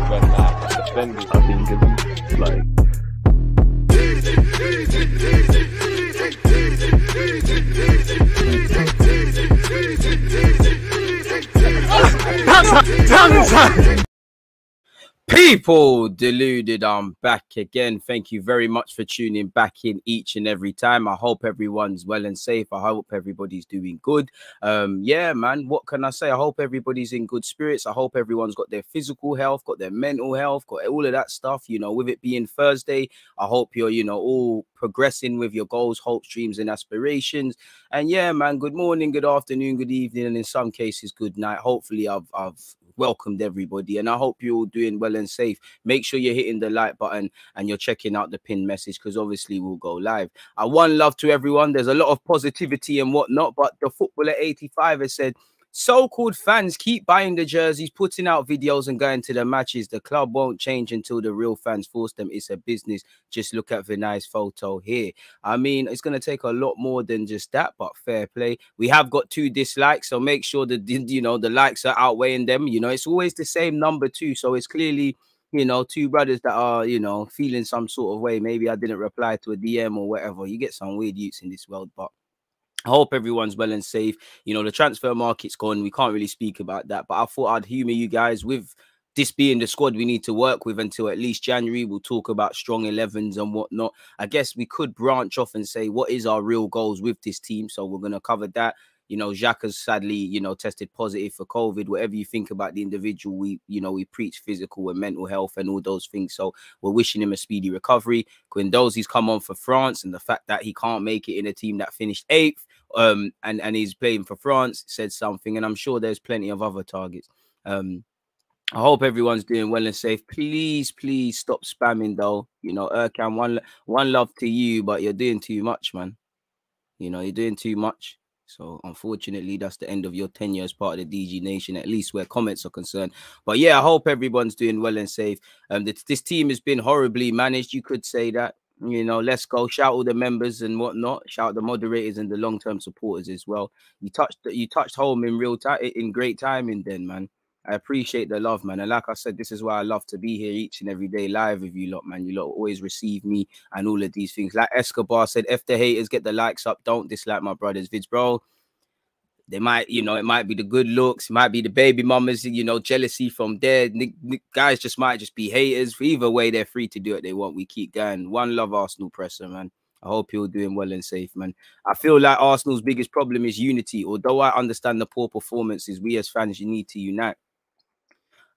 when defending. I think it's like. People, Deluded, I'm back again. Thank you very much for tuning back in each and every time. I hope everyone's well and safe. I hope everybody's doing good. Yeah, man, what can I say? I hope everybody's in good spirits. I hope everyone's got their physical health, got their mental health, got all of that stuff. You know, with it being Thursday, I hope you're, you know, all progressing with your goals, hopes, dreams, and aspirations. And yeah, man, good morning, good afternoon, good evening, and in some cases, good night. Hopefully, I've welcomed everybody, and I hope you're all doing well and safe. Make sure you're hitting the like button and you're checking out the pinned message, because obviously we'll go live. One love to everyone. There's a lot of positivity and whatnot, but the footballer 85 has said, so-called fans keep buying the jerseys, putting out videos and going to the matches. The club won't change until the real fans force them. It's a business. Just look at Vinai's photo here. I mean, it's going to take a lot more than just that, but fair play. We have got 2 dislikes, so make sure that, you know, the likes are outweighing them. You know, it's always the same number 2, so it's clearly, you know, 2 brothers that are, you know, feeling some sort of way. Maybe I didn't reply to a DM or whatever. You get some weird youths in this world, but I hope everyone's well and safe. You know, the transfer market's gone. We can't really speak about that, but I thought I'd humor you guys with this being the squad we need to work with until at least January. We'll talk about strong 11s and whatnot. I guess we could branch off and say, what is our real goals with this team? So we're going to cover that. You know, XHAKA's sadly, you know, tested positive for COVID. Whatever you think about the individual, we preach physical and mental health and all those things. So we're wishing him a speedy recovery. Guendouzi's come on for France, and the fact that he can't make it in a team that finished 8th, and he's playing for France said something. And I'm sure there's plenty of other targets. I hope everyone's doing well and safe. Please stop spamming though. You know, Erkan, one love to you, but you're doing too much, man. You know, you're doing too much. So unfortunately, that's the end of your tenure as part of the DG Nation, at least where comments are concerned. But yeah, I hope everyone's doing well and safe. This team has been horribly managed. You could say that. You know, let's go. Shout all the members and whatnot. Shout the moderators and the long-term supporters as well. You touched home in real time, in great timing, then, man. I appreciate the love, man. And like I said, this is why I love to be here each and every day live with you lot, man. You lot always receive me and all of these things. Like Escobar said, F the haters, get the likes up. Don't dislike my brothers' vids, bro. They might, you know, it might be the good looks, it might be the baby mamas, you know, jealousy from there. Guys might just be haters. Either way, they're free to do what they want. We keep going. One love, Arsenal presser, man. I hope you're doing well and safe, man. I feel like Arsenal's biggest problem is unity. Although I understand the poor performances, we as fans, you need to unite.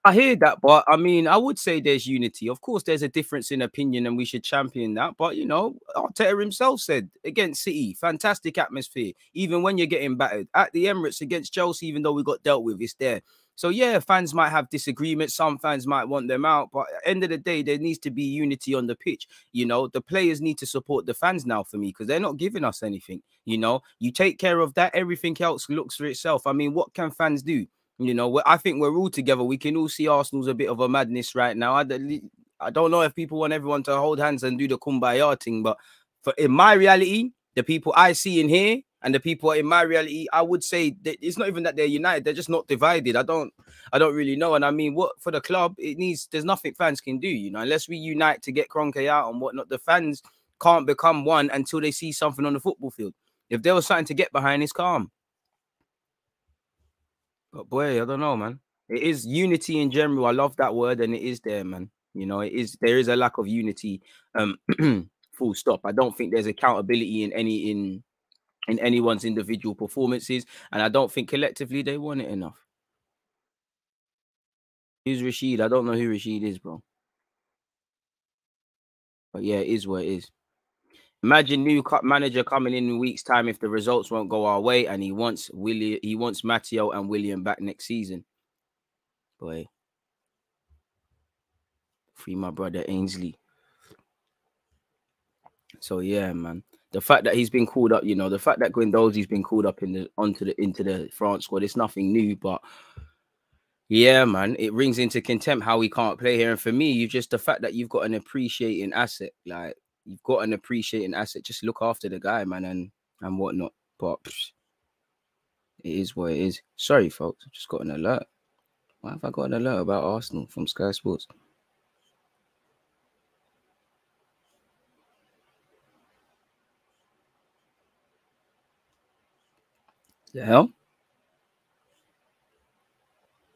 I hear that, but I mean, I would say there's unity. Of course, there's a difference in opinion, and we should champion that. But you know, Arteta himself said against City, fantastic atmosphere, even when you're getting battered. At the Emirates against Chelsea, even though we got dealt with, it's there. So yeah, fans might have disagreements. Some fans might want them out, but at the end of the day, there needs to be unity on the pitch. You know, the players need to support the fans now for me, because they're not giving us anything. You know, you take care of that, everything else looks for itself. I mean, what can fans do? You know, I think we're all together. We can all see Arsenal's a bit of a madness right now. I don't know if people want everyone to hold hands and do the kumbaya thing, but in my reality, the people I see in here and the people in my reality, I would say that it's not even that they're united. They're just not divided. I don't really know. And I mean, what for the club, there's nothing fans can do, you know, unless we unite to get Kroenke out and whatnot. The fans can't become one until they see something on the football field. If there was something to get behind, it's calm. But boy, I don't know, man. It is unity in general. I love that word, and it is there, man. You know, there is a lack of unity. Full stop. I don't think there's accountability in anyone's individual performances, and I don't think collectively they want it enough. Who's Rashid? I don't know who Rashid is, bro. But yeah, it is what it is. Imagine new manager coming in a week's time if the results won't go our way, and he wants Matteo and William back next season. Boy, free my brother Ainsley. So yeah, man. The fact that he's been called up, you know, the fact that Guendouzi's been called up into the France squad, it's nothing new, but yeah, man, it rings into contempt how we can't play here. And for me, the fact that you've got an appreciating asset, like. You've got an appreciating asset. Just look after the guy, man, and whatnot. But it is what it is. Sorry, folks. I just got an alert. Why have I got an alert about Arsenal from Sky Sports? The hell?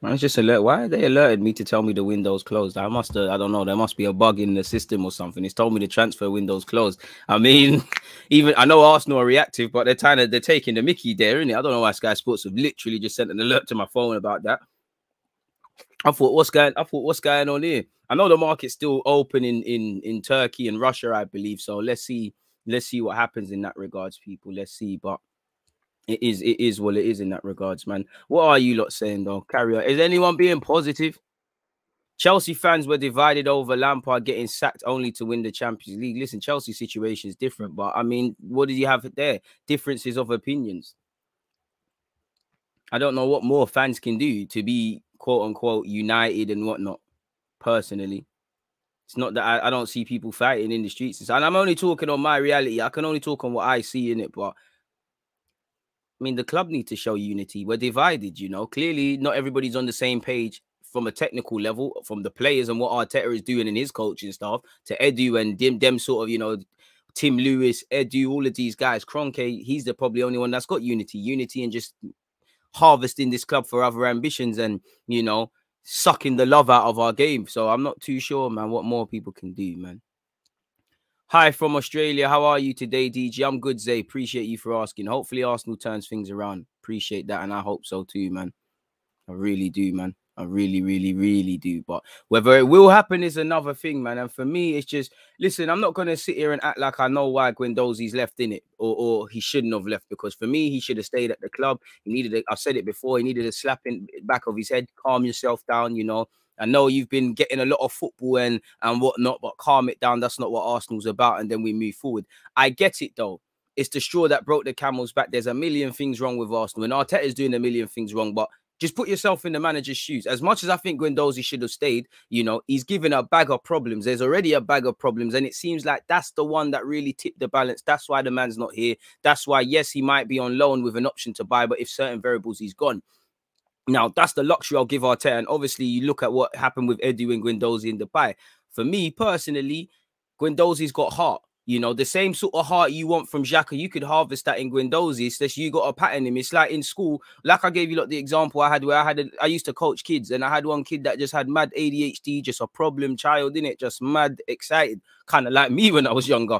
Man, it's just alert. Why they alerted me to tell me the window's closed? I don't know. There must be a bug in the system or something. It's told me the transfer window's closed. I mean, even I know Arsenal are reactive, but they're taking the mickey there, innit? I don't know why Sky Sports have literally just sent an alert to my phone about that. I thought, what's going on here? I know the market's still open in Turkey and Russia, I believe. So let's see what happens in that regards, people. Let's see, but it is what it is in that regards, man. What are you lot saying though? Carry on. Is anyone being positive? Chelsea fans were divided over Lampard getting sacked only to win the Champions League. Listen, Chelsea's situation is different, but I mean, what did you have there? Differences of opinions. I don't know what more fans can do to be quote unquote united and whatnot. Personally, it's not that I don't see people fighting in the streets, and I'm only talking on my reality. I can only talk on what I see in it, but I mean, the club need to show unity. We're divided, you know. Clearly, not everybody's on the same page from a technical level, from the players and what Arteta is doing in his coaching staff to Edu and them sort of, you know, Tim Lewis, Edu, all of these guys. Kroenke, he's the probably only one that's got unity and just harvesting this club for other ambitions and, you know, sucking the love out of our game. So I'm not too sure, man, what more people can do, man. Hi from Australia. How are you today, DG? I'm good, Zay. Appreciate you for asking. Hopefully Arsenal turns things around. Appreciate that, and I hope so too, man. I really do, man. I really, really, really do. But whether it will happen is another thing, man. And for me, it's just, listen, I'm not going to sit here and act like I know why Guendouzi's left in it or he shouldn't have left. Because for me, he should have stayed at the club. He needed, I've said it before, he needed a slap in the back of his head. Calm yourself down, you know. I know you've been getting a lot of football and whatnot, but calm it down. That's not what Arsenal's about. And then we move forward. I get it, though. It's the straw that broke the camel's back. There's a million things wrong with Arsenal. And Arteta's doing a million things wrong, but just put yourself in the manager's shoes. As much as I think Guendouzi should have stayed, you know, he's given a bag of problems. There's already a bag of problems. And it seems like that's the one that really tipped the balance. That's why the man's not here. That's why, yes, he might be on loan with an option to buy, but if certain variables, he's gone. Now, that's the luxury I'll give Arteta. And obviously, you look at what happened with Edu and Guendouzi in Dubai. For me, personally, Guendouzi's got heart. You know, the same sort of heart you want from XHAKA, you could harvest that in Guendouzi. It's just you got to pattern him. It's like in school, like I gave you the example I had where I used to coach kids and I had one kid that just had mad ADHD, just a problem child, innit? Just mad excited, kind of like me when I was younger.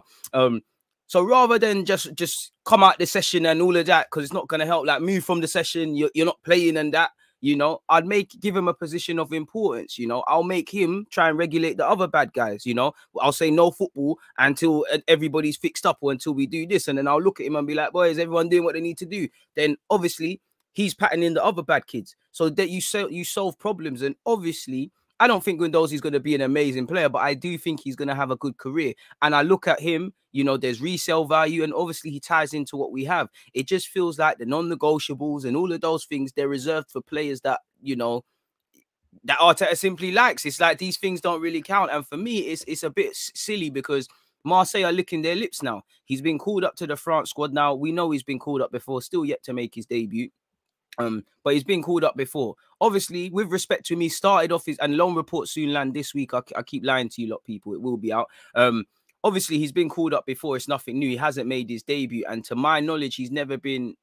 So rather than just come out the session and all of that, because it's not going to help, like move from the session, you're not playing and that, you know, I'd give him a position of importance, you know. I'll make him try and regulate the other bad guys, you know. I'll say no football until everybody's fixed up or until we do this. And then I'll look at him and be like, boy, is everyone doing what they need to do? Then obviously he's patterning the other bad kids so that you solve problems. And obviously, I don't think Guendouzi is going to be an amazing player, but I do think he's going to have a good career. And I look at him, you know, there's resale value, and obviously he ties into what we have. It just feels like the non-negotiables and all of those things, they're reserved for players that, you know, that Arteta simply likes. It's like these things don't really count. And for me, it's a bit silly because Marseille are licking their lips now. He's been called up to the France squad now. We know he's been called up before, still yet to make his debut. But he's been called up before. Obviously, with respect to him, he started off his, and loan report soon land this week. I keep lying to you lot, people. It will be out. Obviously, he's been called up before. It's nothing new. He hasn't made his debut. And to my knowledge, he's never been,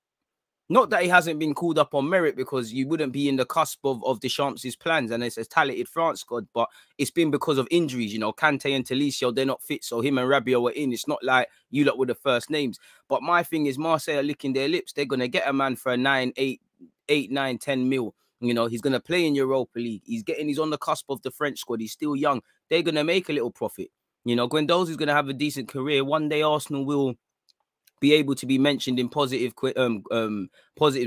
not that he hasn't been called up on merit, because you wouldn't be in the cusp of Deschamps' plans and it's a talented France squad, but it's been because of injuries. You know, Kante and Talisio, they're not fit, so him and Rabiot were in. It's not like you lot were the first names. But my thing is, Marseille are licking their lips. They're going to get a man for a 8, 9, 10 mil. You know, he's going to play in Europa League. He's on the cusp of the French squad. He's still young. They're going to make a little profit. You know, Guendouzi's going to have a decent career. One day Arsenal will be able to be mentioned in positive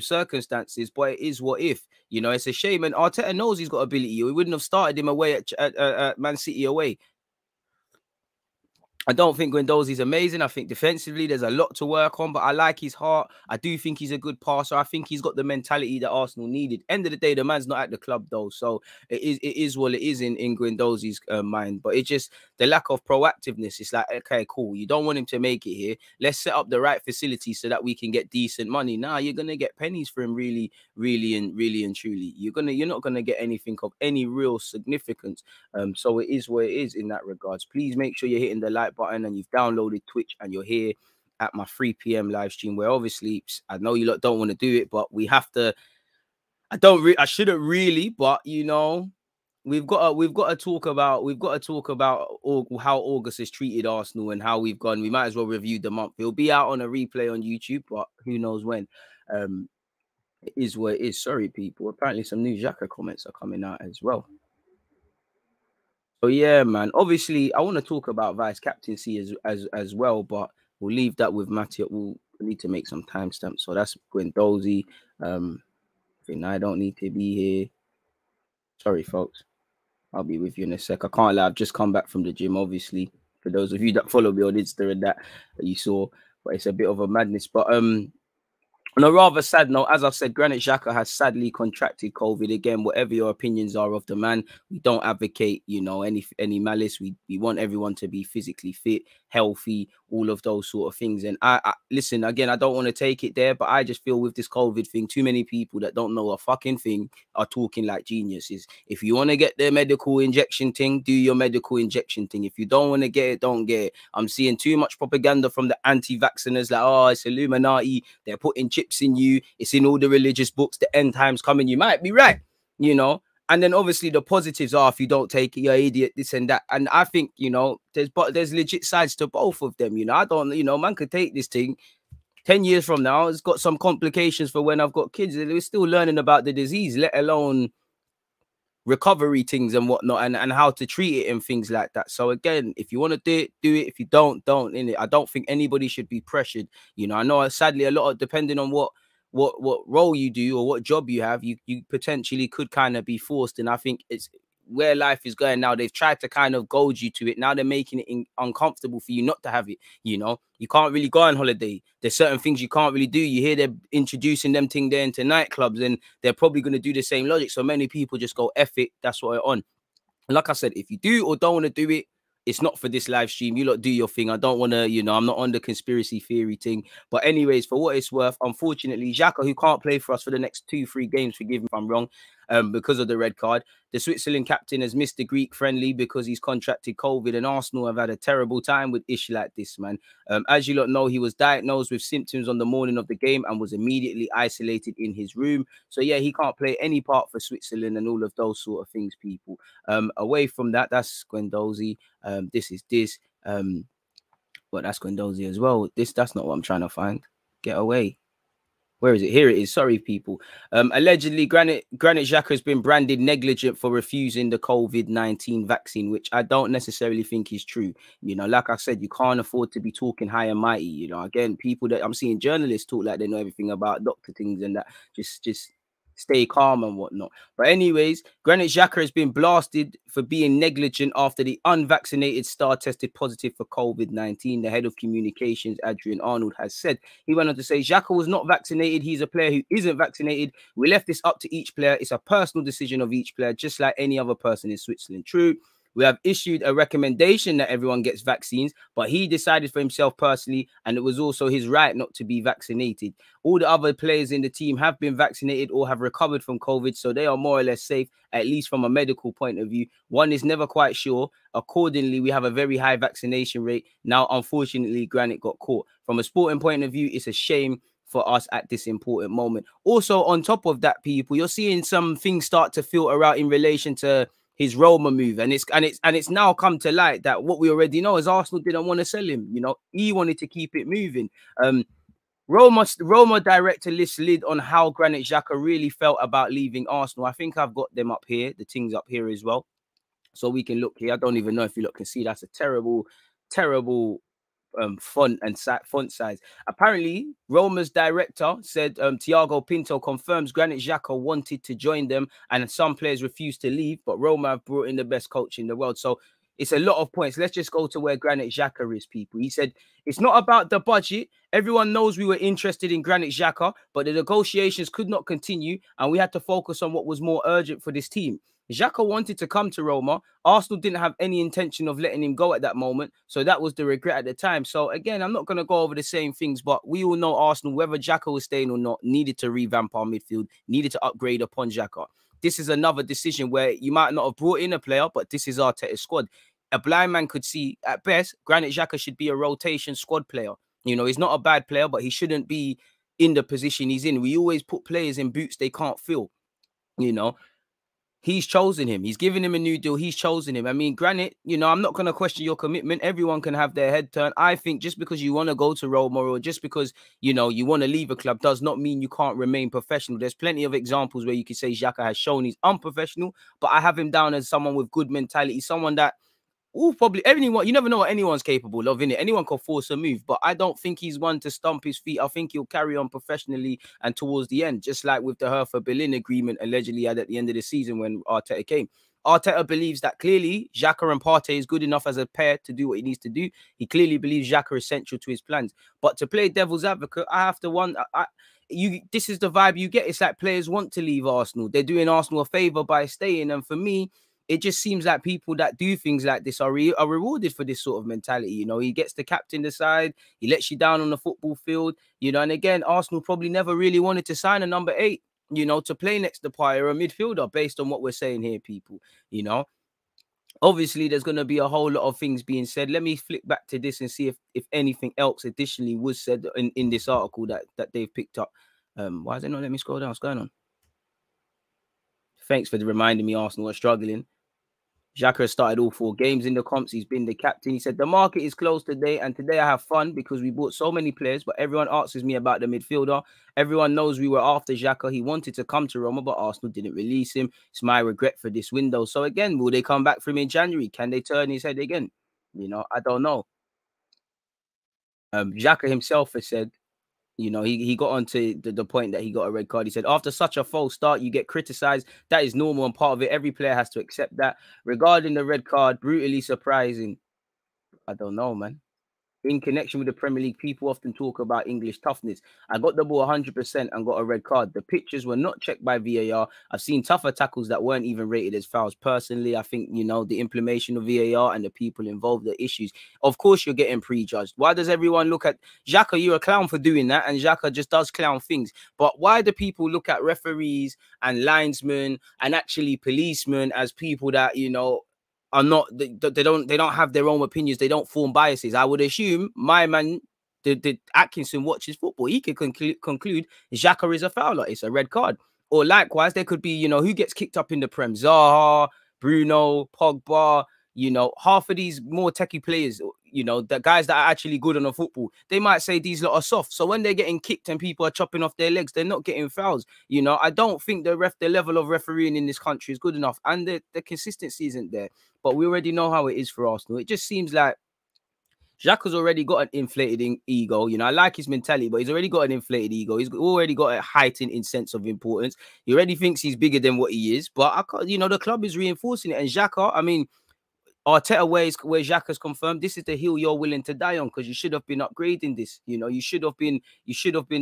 circumstances, but it is what if. You know, it's a shame. And Arteta knows he's got ability. He wouldn't have started him away at Man City away. I don't think Guendouzi's amazing. I think defensively there's a lot to work on, but I like his heart. I do think he's a good passer. I think he's got the mentality that Arsenal needed. End of the day, the man's not at the club though, so it is what it is in Guendouzi's mind. But it's just the lack of proactiveness. It's like, okay, cool. You don't want him to make it here. Let's set up the right facilities so that we can get decent money. Now you're gonna get pennies for him, really and truly. You're not gonna get anything of any real significance. So it is what it is in that regards. Please make sure you're hitting the like button and you've downloaded Twitch and you're here at my 3 p.m. live stream, where obviously I know you lot don't want to do it, but we have to. I shouldn't really, but you know, we've got to talk about how August has treated Arsenal and how we've gone. We might as well review the month. It'll be out on a replay on YouTube, but who knows when. It is what it is. Sorry, people. Apparently, some new XHAKA comments are coming out as well. So yeah, man. Obviously, I want to talk about vice captaincy as well, but we'll leave that with Mattia. We'll need to make some timestamps. So that's Guendouzi. Vinai don't need to be here. Sorry, folks. I'll be with you in a sec. I can't lie. I've just come back from the gym, obviously. For those of you that follow me on Insta and that you saw, but it's a bit of a madness. But on a rather sad note, as I've said, Granit Xhaka has sadly contracted COVID again. Whatever your opinions are of the man, we don't advocate, you know, any malice. We want everyone to be physically fit, healthy, all of those sort of things. And I listen, again, I don't want to take it there, but I just feel with this COVID thing, too many people that don't know a fucking thing are talking like geniuses. If you want to get the medical injection thing, do your medical injection thing. If you don't want to get it, don't get it. I'm seeing too much propaganda from the anti-vacciners, like, oh, it's Illuminati, they're putting chips in you, it's in all the religious books, the end times coming. You might be right, you know. And then obviously the positives are, if you don't take it, you're an idiot, this and that. And I think, you know, there's legit sides to both of them. You know, I don't, you know, man could take this thing 10 years from now. It's got some complications for when I've got kids. We're still learning about the disease, let alone recovery things and whatnot, and how to treat it and things like that. So again, if you want to do it, do it. If you don't in it. I don't think anybody should be pressured. You know, I know sadly a lot of, depending on what role you do or what job you have, you potentially could kind of be forced. And I think it's where life is going now. They've tried to kind of goad you to it. Now they're making it uncomfortable for you not to have it. You know, you can't really go on holiday. There's certain things you can't really do. You hear they're introducing them thing there into nightclubs, and they're probably going to do the same logic. So many people just go, F it, that's what they're on. And like I said, if you do or don't want to do it, it's not for this live stream. You lot do your thing. I don't want to, you know, I'm not on the conspiracy theory thing. But anyways, for what it's worth, unfortunately, Xhaka, who can't play for us for the next 2-3 games, forgive me if I'm wrong, because of the red card. The Switzerland captain has missed the Greek friendly because he's contracted COVID, and Arsenal have had a terrible time with ish like this, man. As you lot know, he was diagnosed with symptoms on the morning of the game and was immediately isolated in his room. So yeah, he can't play any part for Switzerland and all of those sort of things, people. Away from that, that's Guendouzi. This is this. Well, that's Guendouzi as well. That's not what I'm trying to find. Get away. Where is it? Here it is. Sorry, people. Allegedly, Granit Xhaka has been branded negligent for refusing the COVID-19 vaccine, which I don't necessarily think is true. You know, like I said, you can't afford to be talking high and mighty. You know, again, people that I'm seeing journalists talk like they know everything about doctor things and that. Just stay calm and whatnot. But anyways, Granit Xhaka has been blasted for being negligent after the unvaccinated star tested positive for COVID-19. The head of communications, Adrian Arnold, has said. He went on to say, Xhaka was not vaccinated. He's a player who isn't vaccinated. We left this up to each player. It's a personal decision of each player, just like any other person in Switzerland. True. We have issued a recommendation that everyone gets vaccines, but he decided for himself personally, and it was also his right not to be vaccinated. All the other players in the team have been vaccinated or have recovered from COVID, so they are more or less safe, at least from a medical point of view. One is never quite sure. Accordingly, we have a very high vaccination rate. Now, unfortunately, Granit got caught. From a sporting point of view, it's a shame for us at this important moment. Also, on top of that, people, you're seeing some things start to filter out in relation to his Roma move, and it's now come to light that what we already know is Arsenal didn't want to sell him. You know, he wanted to keep it moving. Roma director list lid on how Granit Xhaka really felt about leaving Arsenal. I think I've got them up here, the things up here as well, so we can look here. I don't even know if you lot can see. That's a terrible font and font size. Apparently, Roma's director said Thiago Pinto confirms Granit Xhaka wanted to join them, and some players refused to leave, but Roma have brought in the best coach in the world. So It's a lot of points. Let's just go to where Granit Xhaka is, people. He said, it's not about the budget. Everyone knows we were interested in Granit Xhaka, but the negotiations could not continue, and we had to focus on what was more urgent for this team. Xhaka wanted to come to Roma. Arsenal didn't have any intention of letting him go at that moment, so that was the regret at the time. So again, I'm not going to go over the same things, but we all know Arsenal, whether Xhaka was staying or not, needed to revamp our midfield, needed to upgrade upon Xhaka. This is another decision where you might not have brought in a player, but this is Arteta's squad. A blind man could see, at best, Granit Xhaka should be a rotation squad player. You know, he's not a bad player, but he shouldn't be in the position he's in. We always put players in boots they can't fill, you know. He's chosen him. He's given him a new deal. He's chosen him. I mean, Granit, you know, I'm not going to question your commitment. Everyone can have their head turned. I think just because you want to go to Roma or just because, you know, you want to leave a club does not mean you can't remain professional. There's plenty of examples where you could say Xhaka has shown he's unprofessional, but I have him down as someone with good mentality, someone that probably anyone, you never know what anyone's capable of, innit? Anyone can force a move, but I don't think he's one to stomp his feet. I think he'll carry on professionally and towards the end, just like with the Hertha Berlin agreement allegedly had at the end of the season when Arteta came. Arteta believes that clearly Xhaka and Partey is good enough as a pair to do what he needs to do. He clearly believes Xhaka is central to his plans. But to play devil's advocate, I have to wonder, this is the vibe you get. It's like players want to leave Arsenal. They're doing Arsenal a favour by staying. And for me, it just seems like people that do things like this are rewarded for this sort of mentality. You know, he gets the captain the side, he lets you down on the football field, you know, and again, Arsenal probably never really wanted to sign a number 8, you know, to play next to Partey or a midfielder based on what we're saying here, people, you know. Obviously, there's going to be a whole lot of things being said. Let me flick back to this and see if anything else additionally was said in this article that they've picked up. Why is it not letting me scroll down? What's going on? Thanks for reminding me Arsenal are struggling. Xhaka has started all 4 games in the comps. He's been the captain. He said, the market is closed today, and today I have fun because we bought so many players, but everyone asks me about the midfielder. Everyone knows we were after Xhaka. He wanted to come to Roma, but Arsenal didn't release him. It's my regret for this window. So again, will they come back for him in January? Can they turn his head again? You know, I don't know. Xhaka himself has said, you know, he got onto the point that he got a red card. He said, after such a false start, you get criticized. That is normal and part of it. Every player has to accept that. Regarding the red card, brutally surprising. I don't know, man. In connection with the Premier League, people often talk about English toughness. I got the ball 100% and got a red card. The pictures were not checked by VAR. I've seen tougher tackles that weren't even rated as fouls. Personally, I think, you know, the implementation of VAR and the people involved, the issues. Of course, you're getting prejudged. Why does everyone look at Xhaka? You're a clown for doing that, and Xhaka just does clown things. But why do people look at referees and linesmen and actually policemen as people that, you know, are not, they don't have their own opinions, they don't form biases? I would assume my man, the Atkinson watches football, he could conclude Xhaka is a fouler, it's a red card. Or likewise, there could be, you know, who gets kicked up in the Prem? Zaha, Bruno, Pogba, you know, half of these more techie players, you know, the guys that are actually good on the football, they might say these lot are soft. So when they're getting kicked and people are chopping off their legs, they're not getting fouls. You know, I don't think the level of refereeing in this country is good enough, and the consistency isn't there. But we already know how it is for Arsenal. It just seems like Xhaka's already got an inflated ego. You know, I like his mentality, but he's already got an inflated ego. He's already got a heightened sense of importance. He already thinks he's bigger than what he is. But, you know, the club is reinforcing it. And Xhaka, I mean, Arteta where Xhaka's confirmed this is the hill you're willing to die on, because you should have been upgrading this. You know, you should have been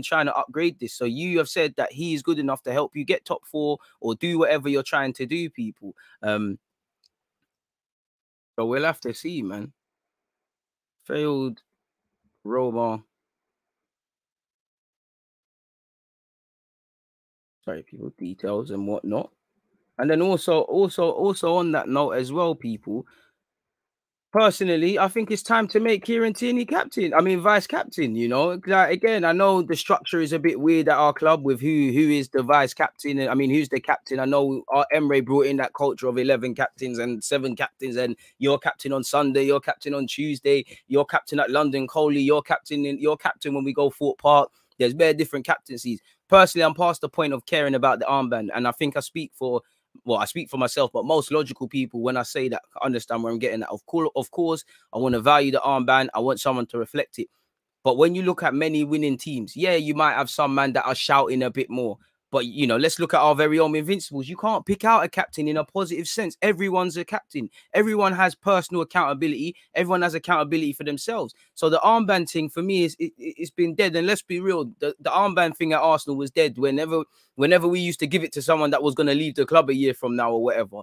trying to upgrade this. So you have said that he is good enough to help you get top 4 or do whatever you're trying to do, people. So we'll have to see, man. Failed Roma. Sorry, people, details and whatnot. And then also on that note as well, people. Personally, I think it's time to make Kieran Tierney vice captain. You know, like, again, I know the structure is a bit weird at our club with who is the vice captain. I mean, who's the captain? I know our Emre brought in that culture of 11 captains and 7 captains, and you're captain on Sunday, you're captain on Tuesday, you're captain at London Coley, you're captain when we go Fort Park. There's very different captaincies. Personally, I'm past the point of caring about the armband, and I think I speak for myself, but most logical people, when I say that, understand where I'm getting at. Of course, I want to value the armband. I want someone to reflect it. But when you look at many winning teams, yeah, you might have some man that are shouting a bit more. But, you know, let's look at our very own Invincibles. You can't pick out a captain in a positive sense. Everyone's a captain. Everyone has personal accountability. Everyone has accountability for themselves. So the armband thing for me it's been dead. And let's be real, the armband thing at Arsenal was dead whenever we used to give it to someone that was going to leave the club a year from now or whatever.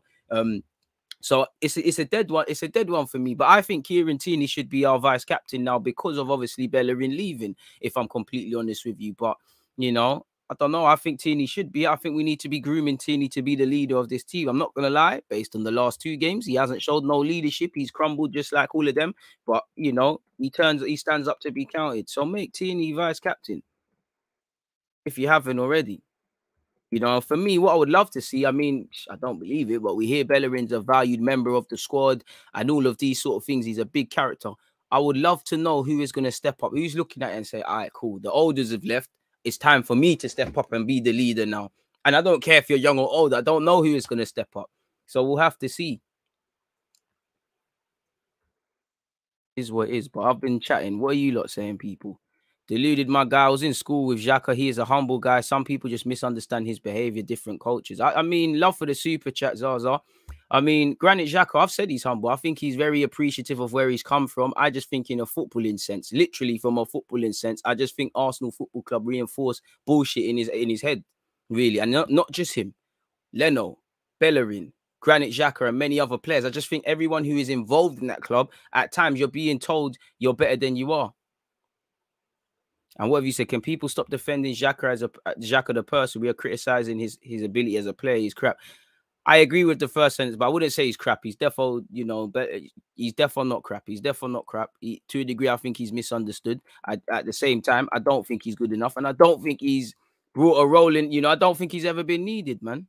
So it's a dead one. It's a dead one for me. But I think Kieran Tierney should be our vice captain now because of obviously Bellerin leaving, if I'm completely honest with you. But, you know, I don't know. I think Tierney should be. I think we need to be grooming Tierney to be the leader of this team. I'm not going to lie. Based on the last 2 games, he hasn't showed no leadership. He's crumbled just like all of them. But, you know, he stands up to be counted. So make Tierney vice captain if you haven't already. You know, for me, what I would love to see, I mean, I don't believe it, but we hear Bellerin's a valued member of the squad and all of these sort of things. He's a big character. I would love to know who is going to step up, who's looking at it and say, all right, cool. The olders have left. It's time for me to step up and be the leader now. And I don't care if you're young or old. I don't know who is going to step up. So we'll have to see. Is what it is. But I've been chatting. What are you lot saying, people? Deluded, my guy. I was in school with XHAKA. He is a humble guy. Some people just misunderstand his behavior, different cultures. I mean, love for the super chat, Zaza. I mean, granted, XHAKA, I've said he's humble. I think he's very appreciative of where he's come from. I just think in a footballing sense, literally from a footballing sense, I just think Arsenal Football Club reinforced bullshit in his head, really. And not just him. Leno, Bellerin, Granit Xhaka, and many other players. I just think everyone who is involved in that club, at times you're being told you're better than you are. And what have you said? Can people stop defending Xhaka as Xhaka the person? We are criticizing his ability as a player. He's crap. I agree with the first sentence, but I wouldn't say he's crap. He's defo, you know, but he's defo not crap. He's defo not crap. To a degree, I think he's misunderstood. At the same time, I don't think he's good enough, and I don't think he's brought a role in. You know, I don't think he's ever been needed, man.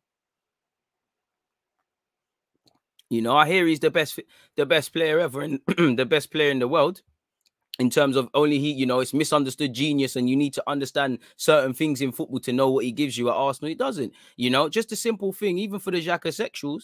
You know, I hear he's the best player ever and the best player in the world. In terms of only he, you know, it's misunderstood genius and you need to understand certain things in football to know what he gives you at Arsenal. He doesn't, you know, just a simple thing, even for the Xhaka sexuals.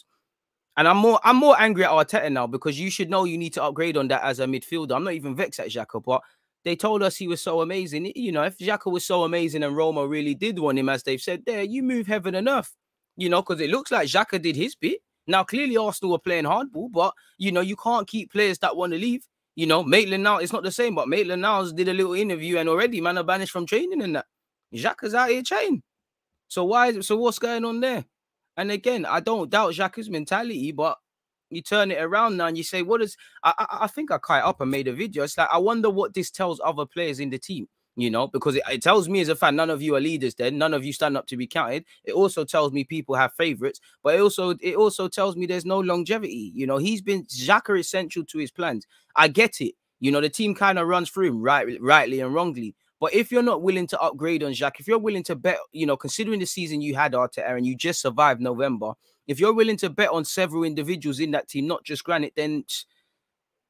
And I'm more angry at Arteta now because you should know you need to upgrade on that as a midfielder. I'm not even vexed at Xhaka, but they told us he was so amazing. You know, if Xhaka was so amazing and Roma really did want him, as they've said there, you move heaven and earth, you know, because it looks like Xhaka did his bit. Now, clearly Arsenal were playing hardball, but, you know, you can't keep players that want to leave. You know, Maitland now, it's not the same, but Maitland now did a little interview and already, man, are banished from training and that. Xhaka's out here chatting. So what's going on there? And again, I don't doubt Xhaka's mentality, but you turn it around now and you say, what is... I think I cut it up and made a video. It's like, I wonder what this tells other players in the team. You know, because it tells me as a fan, none of you are leaders then. None of you stand up to be counted. It also tells me people have favorites, but it also tells me there's no longevity. You know, Xhaka is central to his plans. I get it. You know, the team kind of runs through him rightly and wrongly. But if you're not willing to upgrade on Xhaka, if you're willing to bet, you know, considering the season you had, Arteta, and you just survived November, if you're willing to bet on several individuals in that team, not just Granit, then...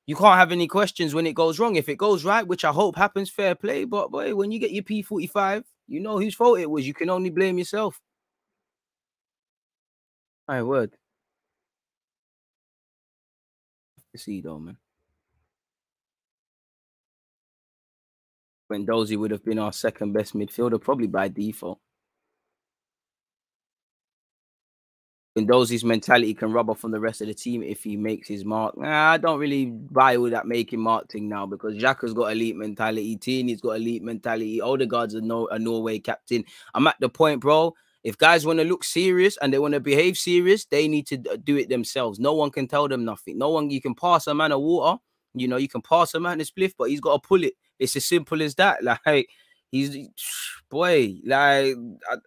you can't have any questions when it goes wrong. If it goes right, which I hope happens, fair play. But boy, when you get your P45, you know whose fault it was. You can only blame yourself. My word. To see though, man. Guendouzi would have been our second best midfielder, probably by default. Guendouzi's mentality can rub off on the rest of the team if he makes his mark. I don't really buy all that making mark thing now because Xhaka's got elite mentality, Tierney's got elite mentality, Odegaard's a Norway captain. I'm at the point, bro. If guys want to look serious and they want to behave serious, they need to do it themselves. No one can tell them nothing. No one, you can pass a man of water, you know, you can pass a man a spliff, but he's got to pull it. It's as simple as that. Like, boy, like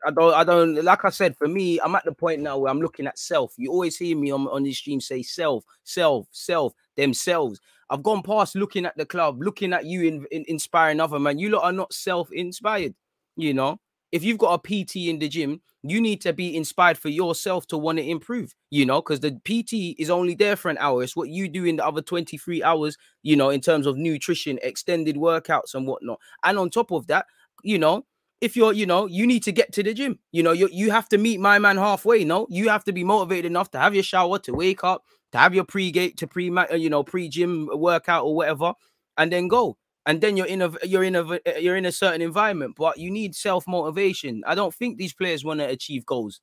I don't like I said, for me, I'm at the point now where I'm looking at self. You always hear me on this stream say self, themselves. I've gone past looking at the club, looking at you inspiring other man. You lot are not self-inspired, you know. If you've got a PT in the gym, you need to be inspired for yourself to want to improve, you know, because the PT is only there for an hour. It's what you do in the other 23 hours, you know, in terms of nutrition, extended workouts and whatnot. And on top of that, you know, if you're, you know, you need to get to the gym, you know, you have to meet my man halfway, no? You have to be motivated enough to have your shower, to wake up, to have your pre-gym workout or whatever, and then go. and then you're in a certain environment, but you need self-motivation. I don't think these players want to achieve goals.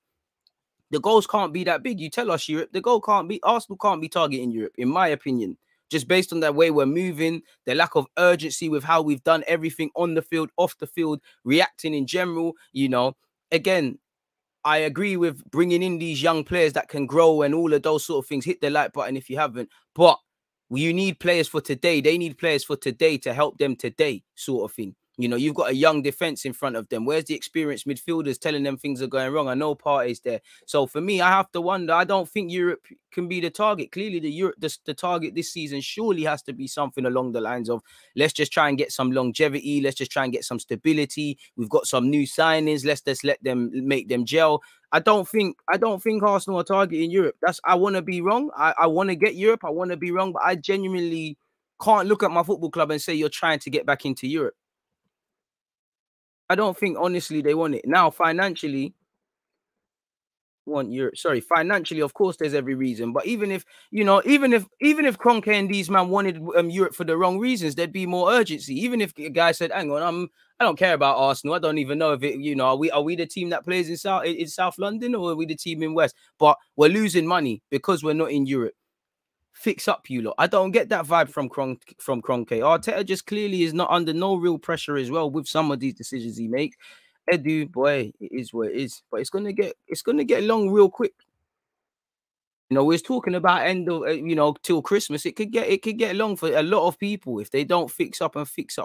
The goals can't be that big. You tell us Europe, the goal can't be, Arsenal can't be targeting Europe, in my opinion. Just based on the way we're moving, the lack of urgency with how we've done everything on the field, off the field, reacting in general, you know. Again, I agree with bringing in these young players that can grow and all of those sort of things. Hit the like button if you haven't. But you need players for today. They need players for today to help them today, sort of thing. You know, you've got a young defense in front of them. Where's the experienced midfielders telling them things are going wrong? I know Partey's there. So for me, I have to wonder. I don't think Europe can be the target. Clearly, the target this season surely has to be something along the lines of, let's just try and get some longevity. Let's just try and get some stability. We've got some new signings. Let's just let them make them gel. I don't think Arsenal are targeting Europe. I want to be wrong. I want to get Europe. I want to be wrong, but I genuinely can't look at my football club and say you're trying to get back into Europe. I don't think honestly they want it. Now financially, want Europe. Sorry, financially, of course, there's every reason. But even if, you know, even if Kroenke and these man wanted Europe for the wrong reasons, there'd be more urgency. Even if a guy said, "Hang on, I don't care about Arsenal. I don't even know if it, you know, are we the team that plays in South London, or are we the team in West? But we're losing money because we're not in Europe. Fix up, you lot." I don't get that vibe from Kroenke. Arteta just clearly is not under no real pressure as well with some of these decisions he makes. Edu, boy, it is what it is. But it's gonna get long real quick. You know, we're talking about end of you know, till Christmas. It could get long for a lot of people if they don't fix up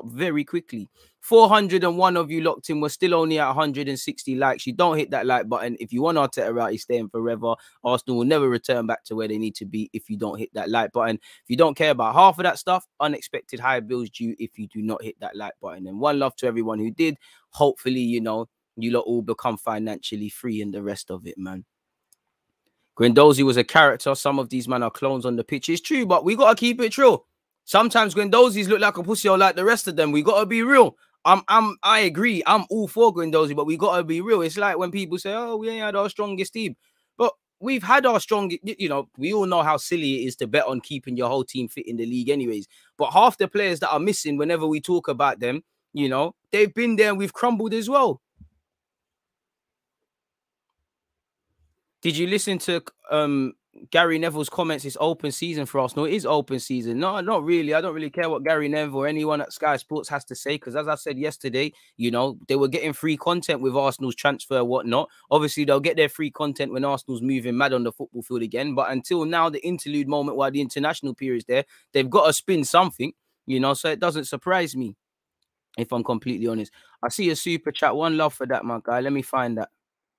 very quickly. 401 of you locked in. We're still only at 160 likes. You don't hit that like button. If you want Arteta out, he's staying forever. Arsenal will never return back to where they need to be if you don't hit that like button. If you don't care about half of that stuff, unexpected higher bills due if you do not hit that like button. And one love to everyone who did. Hopefully, you know, you lot all become financially free and the rest of it, man. Guendouzi was a character. Some of these men are clones on the pitch. It's true, but we gotta keep it true. Sometimes Guendouzi's look like a pussy or like the rest of them. We gotta be real. I agree. I'm all for Guendouzi, but we gotta be real. It's like when people say, "Oh, we ain't had our strongest team," but we've had our strongest. You know, we all know how silly it is to bet on keeping your whole team fit in the league, anyways. But half the players that are missing, whenever we talk about them, you know, they've been there and we've crumbled as well. Did you listen to Gary Neville's comments? It's open season for Arsenal. It is open season. No, not really. I don't really care what Gary Neville or anyone at Sky Sports has to say, because as I said yesterday, you know, they were getting free content with Arsenal's transfer and whatnot. Obviously, they'll get their free content when Arsenal's moving mad on the football field again. But until now, the interlude moment while the international period is there, they've got to spin something, you know, so it doesn't surprise me, if I'm completely honest. I see a super chat. One love for that, my guy. Let me find that.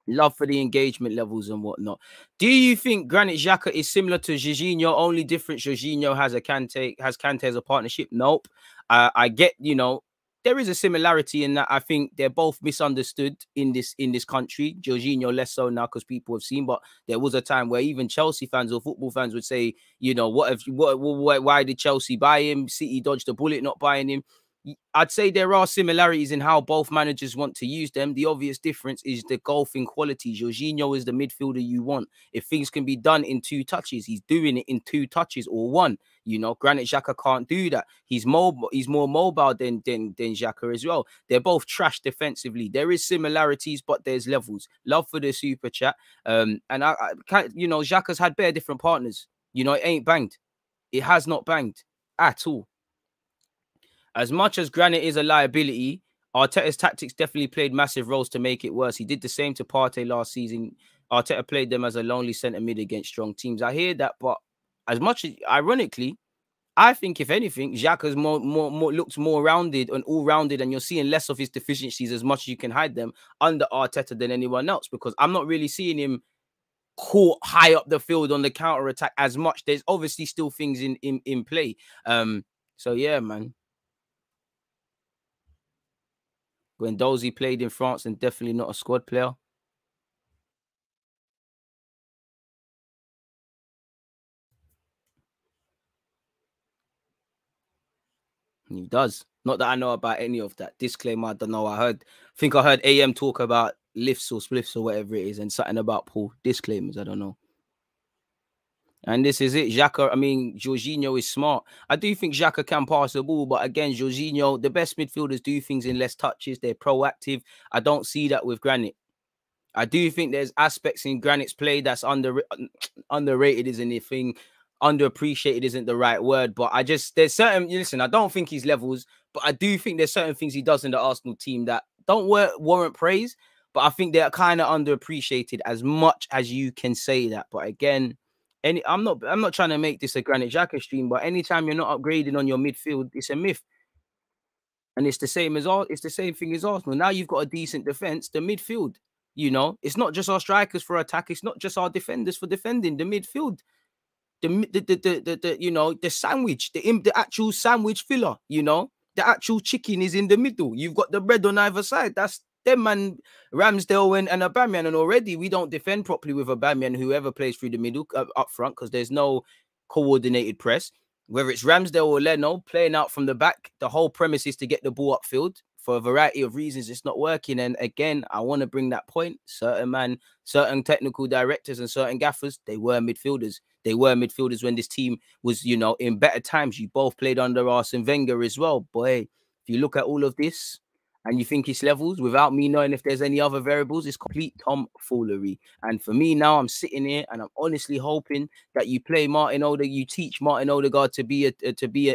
Love for the engagement levels and whatnot. Do you think Granit Xhaka is similar to Jorginho? Only difference, Jorginho has Kante as a partnership. Nope. I get, you know, there is a similarity in that. I think they're both misunderstood in this country. Jorginho less so now because people have seen, but there was a time where even Chelsea fans or football fans would say, you know, why did Chelsea buy him? City dodged the bullet not buying him. I'd say there are similarities in how both managers want to use them. The obvious difference is the golfing quality. Jorginho is the midfielder you want. If things can be done in 2 touches, he's doing it in 2 touches or 1. You know, Granit Xhaka can't do that. He's mobile. He's more mobile than Xhaka as well. They're both trash defensively. There is similarities, but there's levels. Love for the super chat. And I can't, you know, Xhaka's had bare different partners. You know, it ain't banged. It has not banged at all. As much as Granit is a liability, Arteta's tactics definitely played massive roles to make it worse. He did the same to Partey last season. Arteta played them as a lonely centre mid against strong teams. I hear that, but as much as, ironically, I think if anything, Xhaka's looks more rounded and all-rounded, and you're seeing less of his deficiencies as much as you can hide them under Arteta than anyone else, because I'm not really seeing him caught high up the field on the counter-attack as much. There's obviously still things in play. So yeah, man. Guendouzi played in France and definitely not a squad player. He does. Not that I know about any of that. Disclaimer, I don't know. I think I heard AM talk about lifts or spliffs or whatever it is, and something about Paul. Disclaimers, I don't know. And this is it. XHAKA, I mean, Jorginho is smart. I do think XHAKA can pass the ball, but again, Jorginho, the best midfielders do things in less touches. They're proactive. I don't see that with Granit. I do think there's aspects in Granit's play that's underrated isn't the thing. Underappreciated isn't the right word, but there's certain, listen, I don't think he's levels, but I do think there's certain things he does in the Arsenal team that don't warrant praise, but I think they're kind of underappreciated as much as you can say that. But again, I'm not trying to make this a Granit Xhaka stream, but anytime you're not upgrading on your midfield, it's a myth. And it's the same thing as Arsenal. Now you've got a decent defense, the midfield. You know, it's not just our strikers for attack. It's not just our defenders for defending. The midfield, you know, the sandwich, the actual sandwich filler. You know, the actual chicken is in the middle. You've got the bread on either side. That's them, man. Ramsdale and Aubameyang, and already we don't defend properly with Aubameyang, whoever plays through the middle up front, because there's no coordinated press. Whether it's Ramsdale or Leno playing out from the back, the whole premise is to get the ball upfield. For a variety of reasons, it's not working. And again, I want to bring that point. Certain technical directors and certain gaffers, they were midfielders. They were midfielders when this team was, you know, in better times. You both played under Arsene Wenger as well. Boy, if you look at all of this and you think it's levels without me knowing if there's any other variables, it's complete tomfoolery. And for me now, I'm sitting here and I'm honestly hoping that you play Martin Odegaard, you teach Martin Odegaard to be a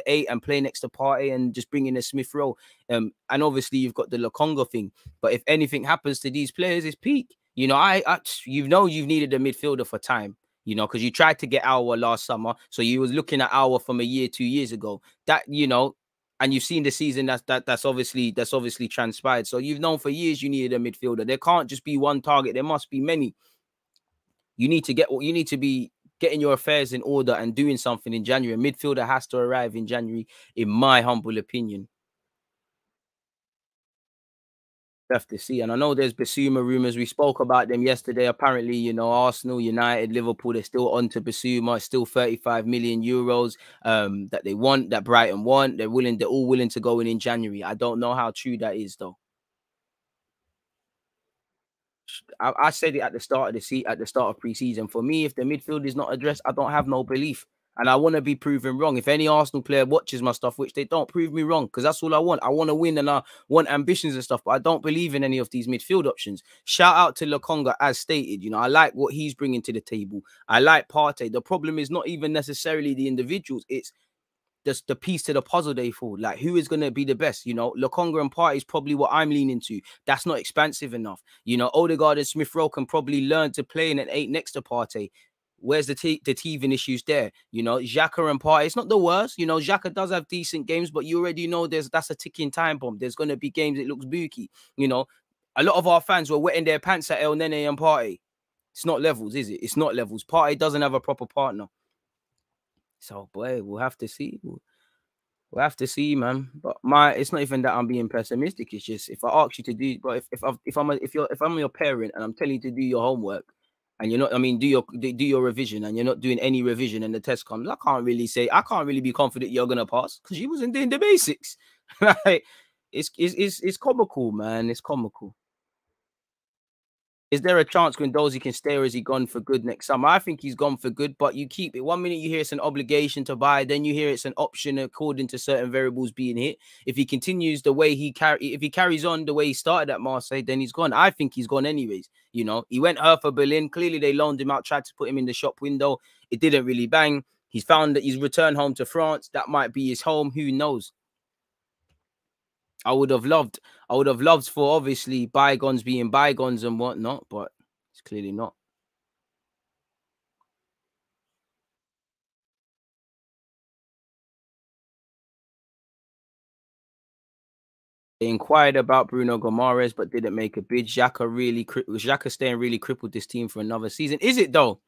8 and play next to Partey and just bring in a Smith Rowe. And obviously you've got the Lokonga thing. But if anything happens to these players, it's peak. You know, you've needed a midfielder for time. You know, because you tried to get Aouar last summer, so you was looking at Aouar from a year, 2 years ago. That, you know. And you've seen the season that's obviously transpired. So you've known for years you needed a midfielder. There can't just be one target. There must be many. You need to be getting your affairs in order and doing something in January. A midfielder has to arrive in January, in my humble opinion. Have to see. And I know there's Basuma rumors. We spoke about them yesterday. Apparently, you know, Arsenal, United, Liverpool, they're still on to Basuma. It's still 35 million euros that they want, that Brighton want. They're all willing to go in January. I don't know how true that is, though. I said it at the start of preseason. For me, if the midfield is not addressed, I don't have no belief. And I want to be proven wrong. If any Arsenal player watches my stuff, which they don't, prove me wrong, because that's all I want. I want to win and I want ambitions and stuff, but I don't believe in any of these midfield options. Shout out to Lokonga, as stated. You know, I like what he's bringing to the table. I like Partey. The problem is not even necessarily the individuals. It's just the piece to the puzzle they fall. Like, who is going to be the best? You know, Lokonga and Partey is probably what I'm leaning to. That's not expansive enough. You know, Odegaard and Smith Rowe can probably learn to play in an 8 next to Partey. Where's the teething issues there? You know, XHAKA and Partey, it's not the worst. You know, XHAKA does have decent games, but you already know that's a ticking time bomb. There's going to be games it looks booky. You know, a lot of our fans were wetting their pants at El Nene and Partey. It's not levels, is it? It's not levels. Partey doesn't have a proper partner. So, boy, we'll have to see. We'll have to see, man. But it's not even that I'm being pessimistic. It's just, if I ask you to do, but if I'm your parent and I'm telling you to do your homework, and you're not, I mean, do your revision, and you're not doing any revision, and the test comes, I can't really be confident you're gonna pass because you wasn't doing the basics. Right? It's comical, man. It's comical. Is there a chance Guendouzi can stay, or is he gone for good next summer? I think he's gone for good, but you keep it. 1 minute you hear it's an obligation to buy, then you hear it's an option according to certain variables being hit. If he continues the way if he carries on the way he started at Marseille, then he's gone. I think he's gone anyways. You know, he went for Berlin. Clearly, they loaned him out, tried to put him in the shop window. It didn't really bang. He's found that he's returned home to France. That might be his home. Who knows? I would have loved for obviously bygones being bygones and whatnot, but it's clearly not. They inquired about Bruno Gomares, but didn't make a bid. XHAKA staying really crippled this team for another season. Is it though?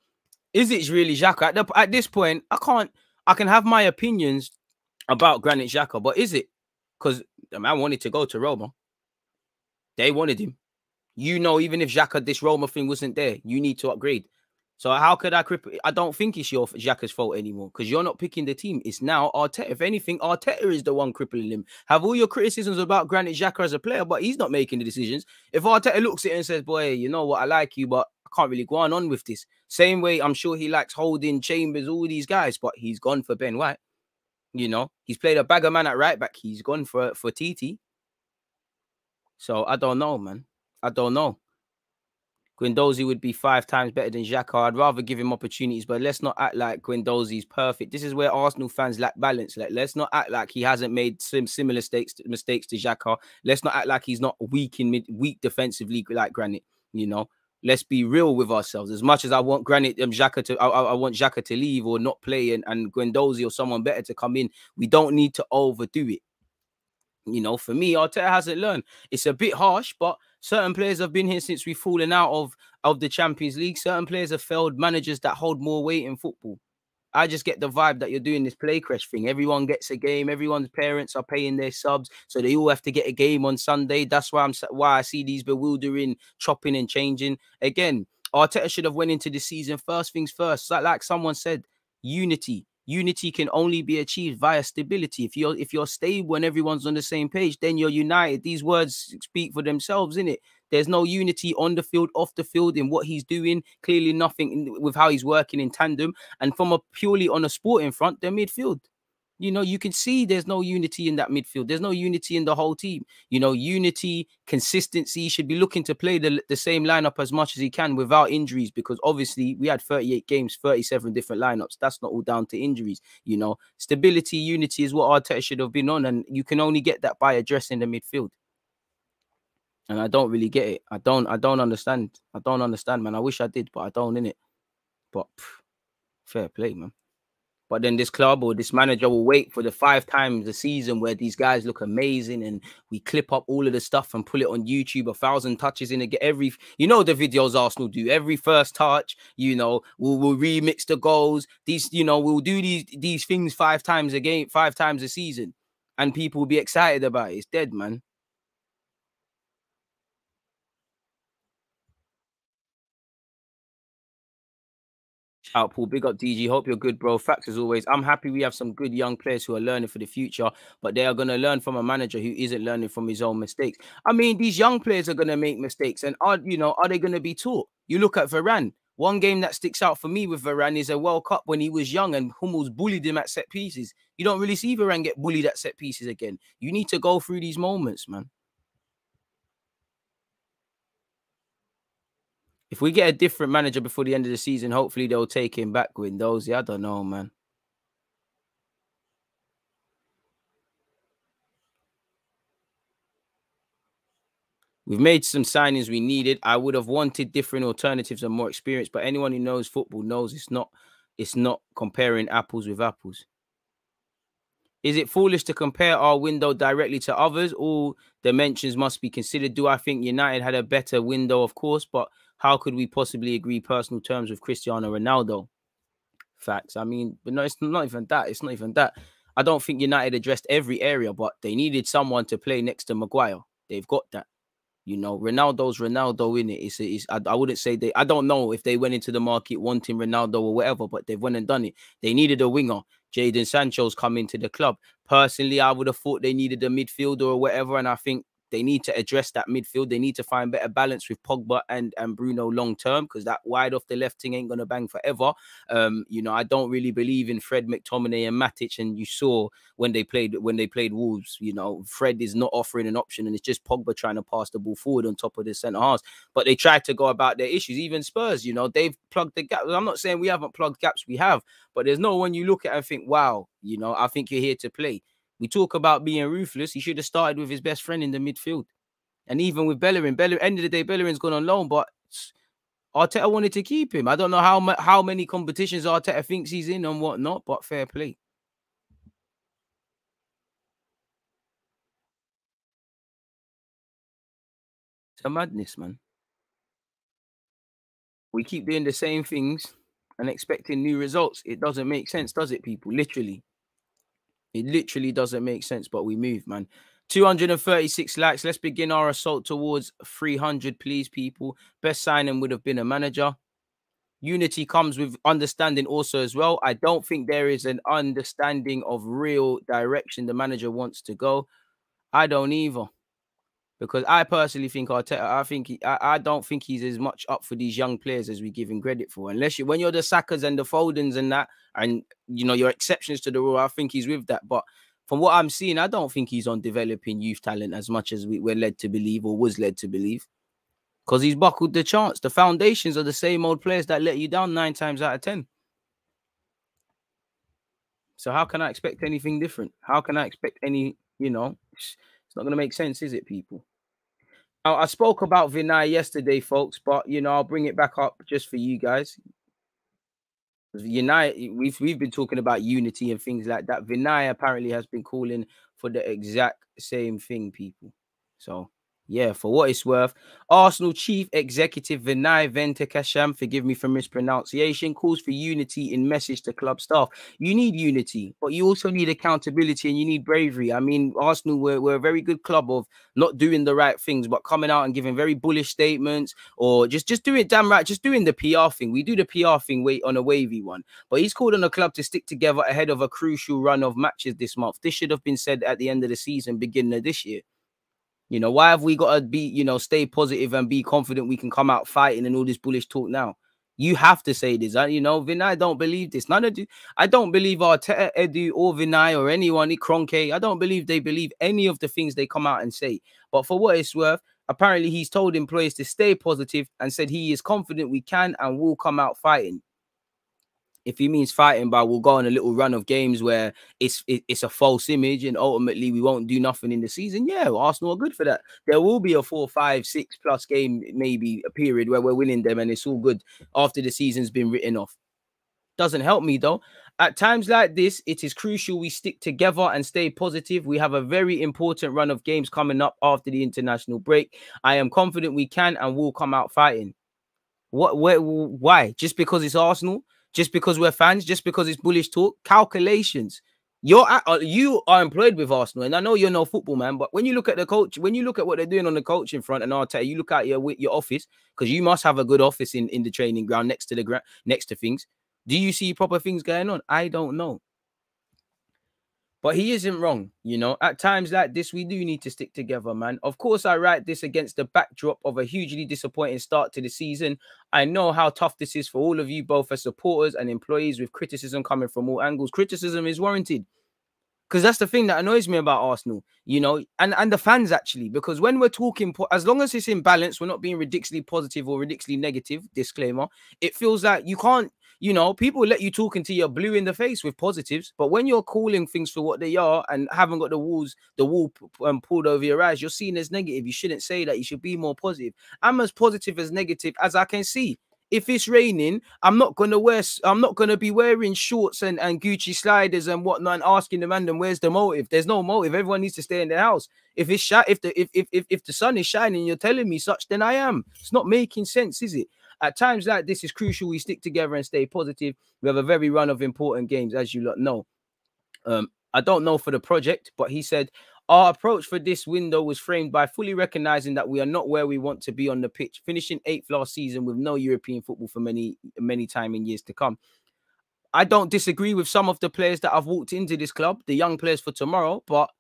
Is it really XHAKA? At this point, I can have my opinions about Granit XHAKA, but is it? Because the man wanted to go to Roma. They wanted him. You know, even if XHAKA, this Roma thing wasn't there, you need to upgrade. So how could I cripple? I don't think it's XHAKA's fault anymore, because you're not picking the team. It's now Arteta. If anything, Arteta is the one crippling him. Have all your criticisms about Granit XHAKA as a player, but he's not making the decisions. If Arteta looks at it and says, boy, you know what, I like you, but I can't really go on with this. Same way, I'm sure he likes Holding, Chambers, all these guys, but he's gone for Ben White. You know, he's played a bag of man at right back. He's gone for TT. So I don't know, man. I don't know. Guendouzi would be 5 times better than XHAKA. I'd rather give him opportunities, but let's not act like Guendouzi's perfect. This is where Arsenal fans lack balance. Like, let's not act like he hasn't made similar mistakes to XHAKA. Let's not act like he's not weak defensively like Granit. You know, let's be real with ourselves. As much as I want Granit XHAKA to, I want XHAKA to leave or not play, and Guendouzi or someone better to come in. We don't need to overdo it. You know, for me, Arteta hasn't learned. It's a bit harsh, but certain players have been here since we've fallen out of the Champions League. Certain players have failed managers that hold more weight in football. I just get the vibe that you're doing this play crash thing. Everyone gets a game. Everyone's parents are paying their subs, so they all have to get a game on Sunday. That's why I see these bewildering chopping and changing. Again, Arteta should have went into the season first things first. Like someone said, unity. Unity can only be achieved via stability. If you're stable and everyone's on the same page, then you're united. These words speak for themselves, innit? There's no unity on the field, off the field, in what he's doing. Clearly nothing with how he's working in tandem. And from a purely on a sporting front, their midfield. You know, you can see there's no unity in that midfield. There's no unity in the whole team. You know, unity, consistency, should be looking to play the same lineup as much as he can without injuries, because obviously we had 38 games, 37 different lineups. That's not all down to injuries. You know, stability, unity is what Arteta should have been on, and you can only get that by addressing the midfield. And I don't really get it. I don't understand. I don't understand, man. I wish I did, but I don't, innit? But fair play, man. But then this club or this manager will wait for the 5 times a season where these guys look amazing, and we clip up all of the stuff and pull it on YouTube, 1,000 touches in every, you know, the videos Arsenal do, every first touch, you know, we'll remix the goals. These, you know, we'll do these things 5 times a game, 5 times a season, and people will be excited about it. It's dead, man. Out, Paul. Big up, DG. Hope you're good, bro. Facts as always. I'm happy we have some good young players who are learning for the future, but they are going to learn from a manager who isn't learning from his own mistakes. I mean, these young players are going to make mistakes, and are they going to be taught? You look at Varane. One game that sticks out for me with Varane is a World Cup when he was young and Hummels bullied him at set pieces. You don't really see Varane get bullied at set pieces again. You need to go through these moments, man. If we get a different manager before the end of the season, hopefully they'll take him back, Guendouzi. I don't know, man. We've made some signings we needed. I would have wanted different alternatives and more experience, but anyone who knows football knows it's not comparing apples with apples. Is it foolish to compare our window directly to others? All dimensions must be considered. Do I think United had a better window? Of course, but how could we possibly agree personal terms with Cristiano Ronaldo? Facts. I mean, but no, it's not even that. It's not even that. I don't think United addressed every area, but they needed someone to play next to Maguire. They've got that. You know, Ronaldo's Ronaldo in it. I wouldn't say I don't know if they went into the market wanting Ronaldo or whatever, but they've went and done it. They needed a winger. Jadon Sancho's come into the club. Personally, I would have thought they needed a midfielder or whatever, and I think they need to address that midfield. They need to find better balance with Pogba and Bruno long term, because that wide off the left thing ain't gonna bang forever. You know, I don't really believe in Fred, McTominay, and Matic. And you saw when they played Wolves, you know, Fred is not offering an option, and it's just Pogba trying to pass the ball forward on top of the centre halves. But they tried to go about their issues. Even Spurs, you know, they've plugged the gap. I'm not saying we haven't plugged gaps, we have, but there's no one you look at and think, wow, you know, I think you're here to play. We talk about being ruthless. He should have started with his best friend in the midfield. And even with Bellerin, end of the day, Bellerin's gone on loan, but Arteta wanted to keep him. I don't know how many competitions Arteta thinks he's in and whatnot, but fair play. It's a madness, man. We keep doing the same things and expecting new results. It doesn't make sense, does it, people? Literally. It literally doesn't make sense, but we move, man. 236 likes. Let's begin our assault towards 300, please, people. Best signing would have been a manager. Unity comes with understanding also as well. I don't think there is an understanding of real direction the manager wants to go. I don't either. Because I personally think Arteta, I don't think he's as much up for these young players as we give him credit for. Unless when you're the Sakas and the Fodens and that, and you know, your exceptions to the rule, I think he's with that. But from what I'm seeing, I don't think he's on developing youth talent as much as we're led to believe or was led to believe. Because he's buckled the chance. The foundations are the same old players that let you down 9 times out of 10. So how can I expect anything different? How can I expect any, you know, it's not going to make sense, is it, people? I spoke about Vinai yesterday, folks, but, you know, I'll bring it back up just for you guys. Unite, we've been talking about unity and things like that. Vinay apparently has been calling for the exact same thing, people. So yeah, for what it's worth, Arsenal Chief Executive Vinai Venkatesan, forgive me for mispronunciation, calls for unity in message to club staff. You need unity, but you also need accountability and you need bravery. I mean, Arsenal we're a very good club of not doing the right things, but coming out and giving very bullish statements, or just doing it damn right, just doing the PR thing. We do the PR thing on a wavy one, but he's called on the club to stick together ahead of a crucial run of matches this month. This should have been said at the end of the season, beginning of this year. You know, why have we got to be, you know, stay positive and be confident we can come out fighting and all this bullish talk now? You have to say this. You know, Vinai don't believe this. None of you. I don't believe Arteta, Edu, or Vinai or anyone, Kronke. I don't believe they believe any of the things they come out and say. But for what it's worth, apparently he's told employees to stay positive and said he is confident we can and will come out fighting. If he means fighting, but we'll go on a little run of games where it's a false image and ultimately we won't do nothing in the season. Yeah, Arsenal are good for that. There will be a 4, 5, 6+ game, maybe a period where we're winning them and it's all good after the season's been written off. Doesn't help me though. At times like this, it is crucial we stick together and stay positive. We have a very important run of games coming up after the international break. I am confident we can and will come out fighting. Why? Just because it's Arsenal? Just because we're fans? Just because it's bullish talk? Calculations. You are employed with Arsenal, and I know you're no football man, but when you look at the coach, when you look at what they're doing on the coaching front, and Arteta, you look at your office, because you must have a good office in the training ground next to things. Do you see proper things going on? I don't know. But he isn't wrong, you know. At times like this, we do need to stick together, man. Of course, I write this against the backdrop of a hugely disappointing start to the season. I know how tough this is for all of you, both as supporters and employees, with criticism coming from all angles. Criticism is warranted. Because that's the thing that annoys me about Arsenal, you know, and the fans actually, because when we're talking, as long as it's in balance, we're not being ridiculously positive or ridiculously negative, disclaimer, it feels like you can't, you know, people let you talk until you're blue in the face with positives, but when you're calling things for what they are and haven't got the wall pulled over your eyes, you're seen as negative. You shouldn't say that. You should be more positive. I'm as positive as negative as I can see. If it's raining, I'm not gonna be wearing shorts and Gucci sliders and whatnot and asking the man, where's the motive? There's no motive. Everyone needs to stay in their house. If it's if the sun is shining, you're telling me such, then I am. It's not making sense, is it? At times like this, is crucial we stick together and stay positive. We have a very run of important games, as you lot know. I don't know for the project, but he said, our approach for this window was framed by fully recognizing that we are not where we want to be on the pitch, finishing 8th last season with no European football for many time in years to come. I don't disagree with some of the players that have walked into this club, the young players for tomorrow, but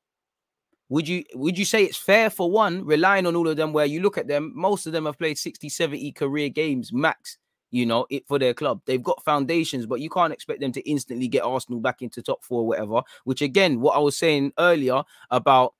would you say it's fair, for one, relying on all of them, where you look at them, most of them have played 60, 70 career games max, you know, for their club. They've got foundations, but you can't expect them to instantly get Arsenal back into top 4 or whatever, which again, what I was saying earlier about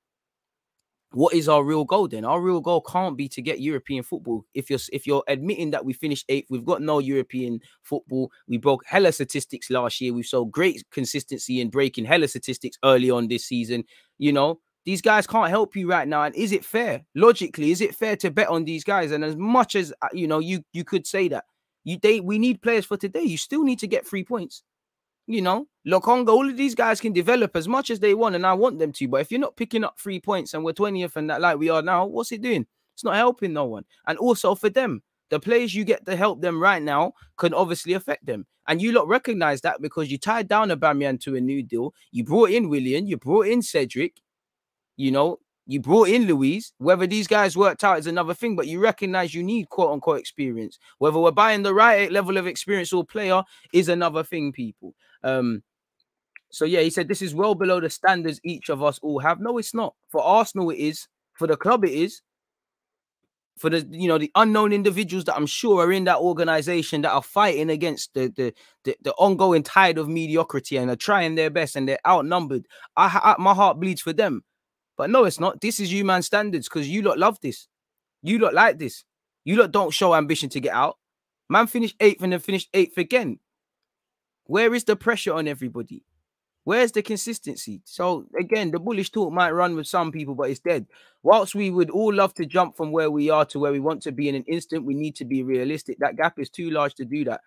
what is our real goal then? Our real goal can't be to get European football. If you're admitting that we finished 8th, we've got no European football. We broke hella statistics last year. We've showed great consistency in breaking hella statistics early on this season. You know, these guys can't help you right now. And is it fair? Logically, is it fair to bet on these guys? And as much as, you know, you could say that we need players for today, you still need to get 3 points. You know, Lokonga, all of these guys can develop as much as they want, and I want them to. But if you're not picking up 3 points and we're 20th and that like we are now, what's it doing? It's not helping no one. And also for them, the players you get to help them right now can obviously affect them. And you lot recognize that because you tied down Aubameyang to a new deal. You brought in Willian, you brought in Cedric, you know, you brought in Luis. Whether these guys worked out is another thing, but you recognize you need quote-unquote experience. Whether we're buying the right level of experience or player is another thing, people. So yeah, he said this is well below the standards each of us all have. No, it's not. For Arsenal, it is. For the club, it is. for the, you know, the unknown individuals that I'm sure are in that organization that are fighting against the ongoing tide of mediocrity and are trying their best and they're outnumbered. My heart bleeds for them. But no, it's not. This is human standards because you lot love this. You lot like this. You lot don't show ambition to get out. Man finished 8th and then finished 8th again. Where is the pressure on everybody? Where's the consistency? So again, the bullish talk might run with some people, but it's dead. Whilst we would all love to jump from where we are to where we want to be in an instant, we need to be realistic. That gap is too large to do that.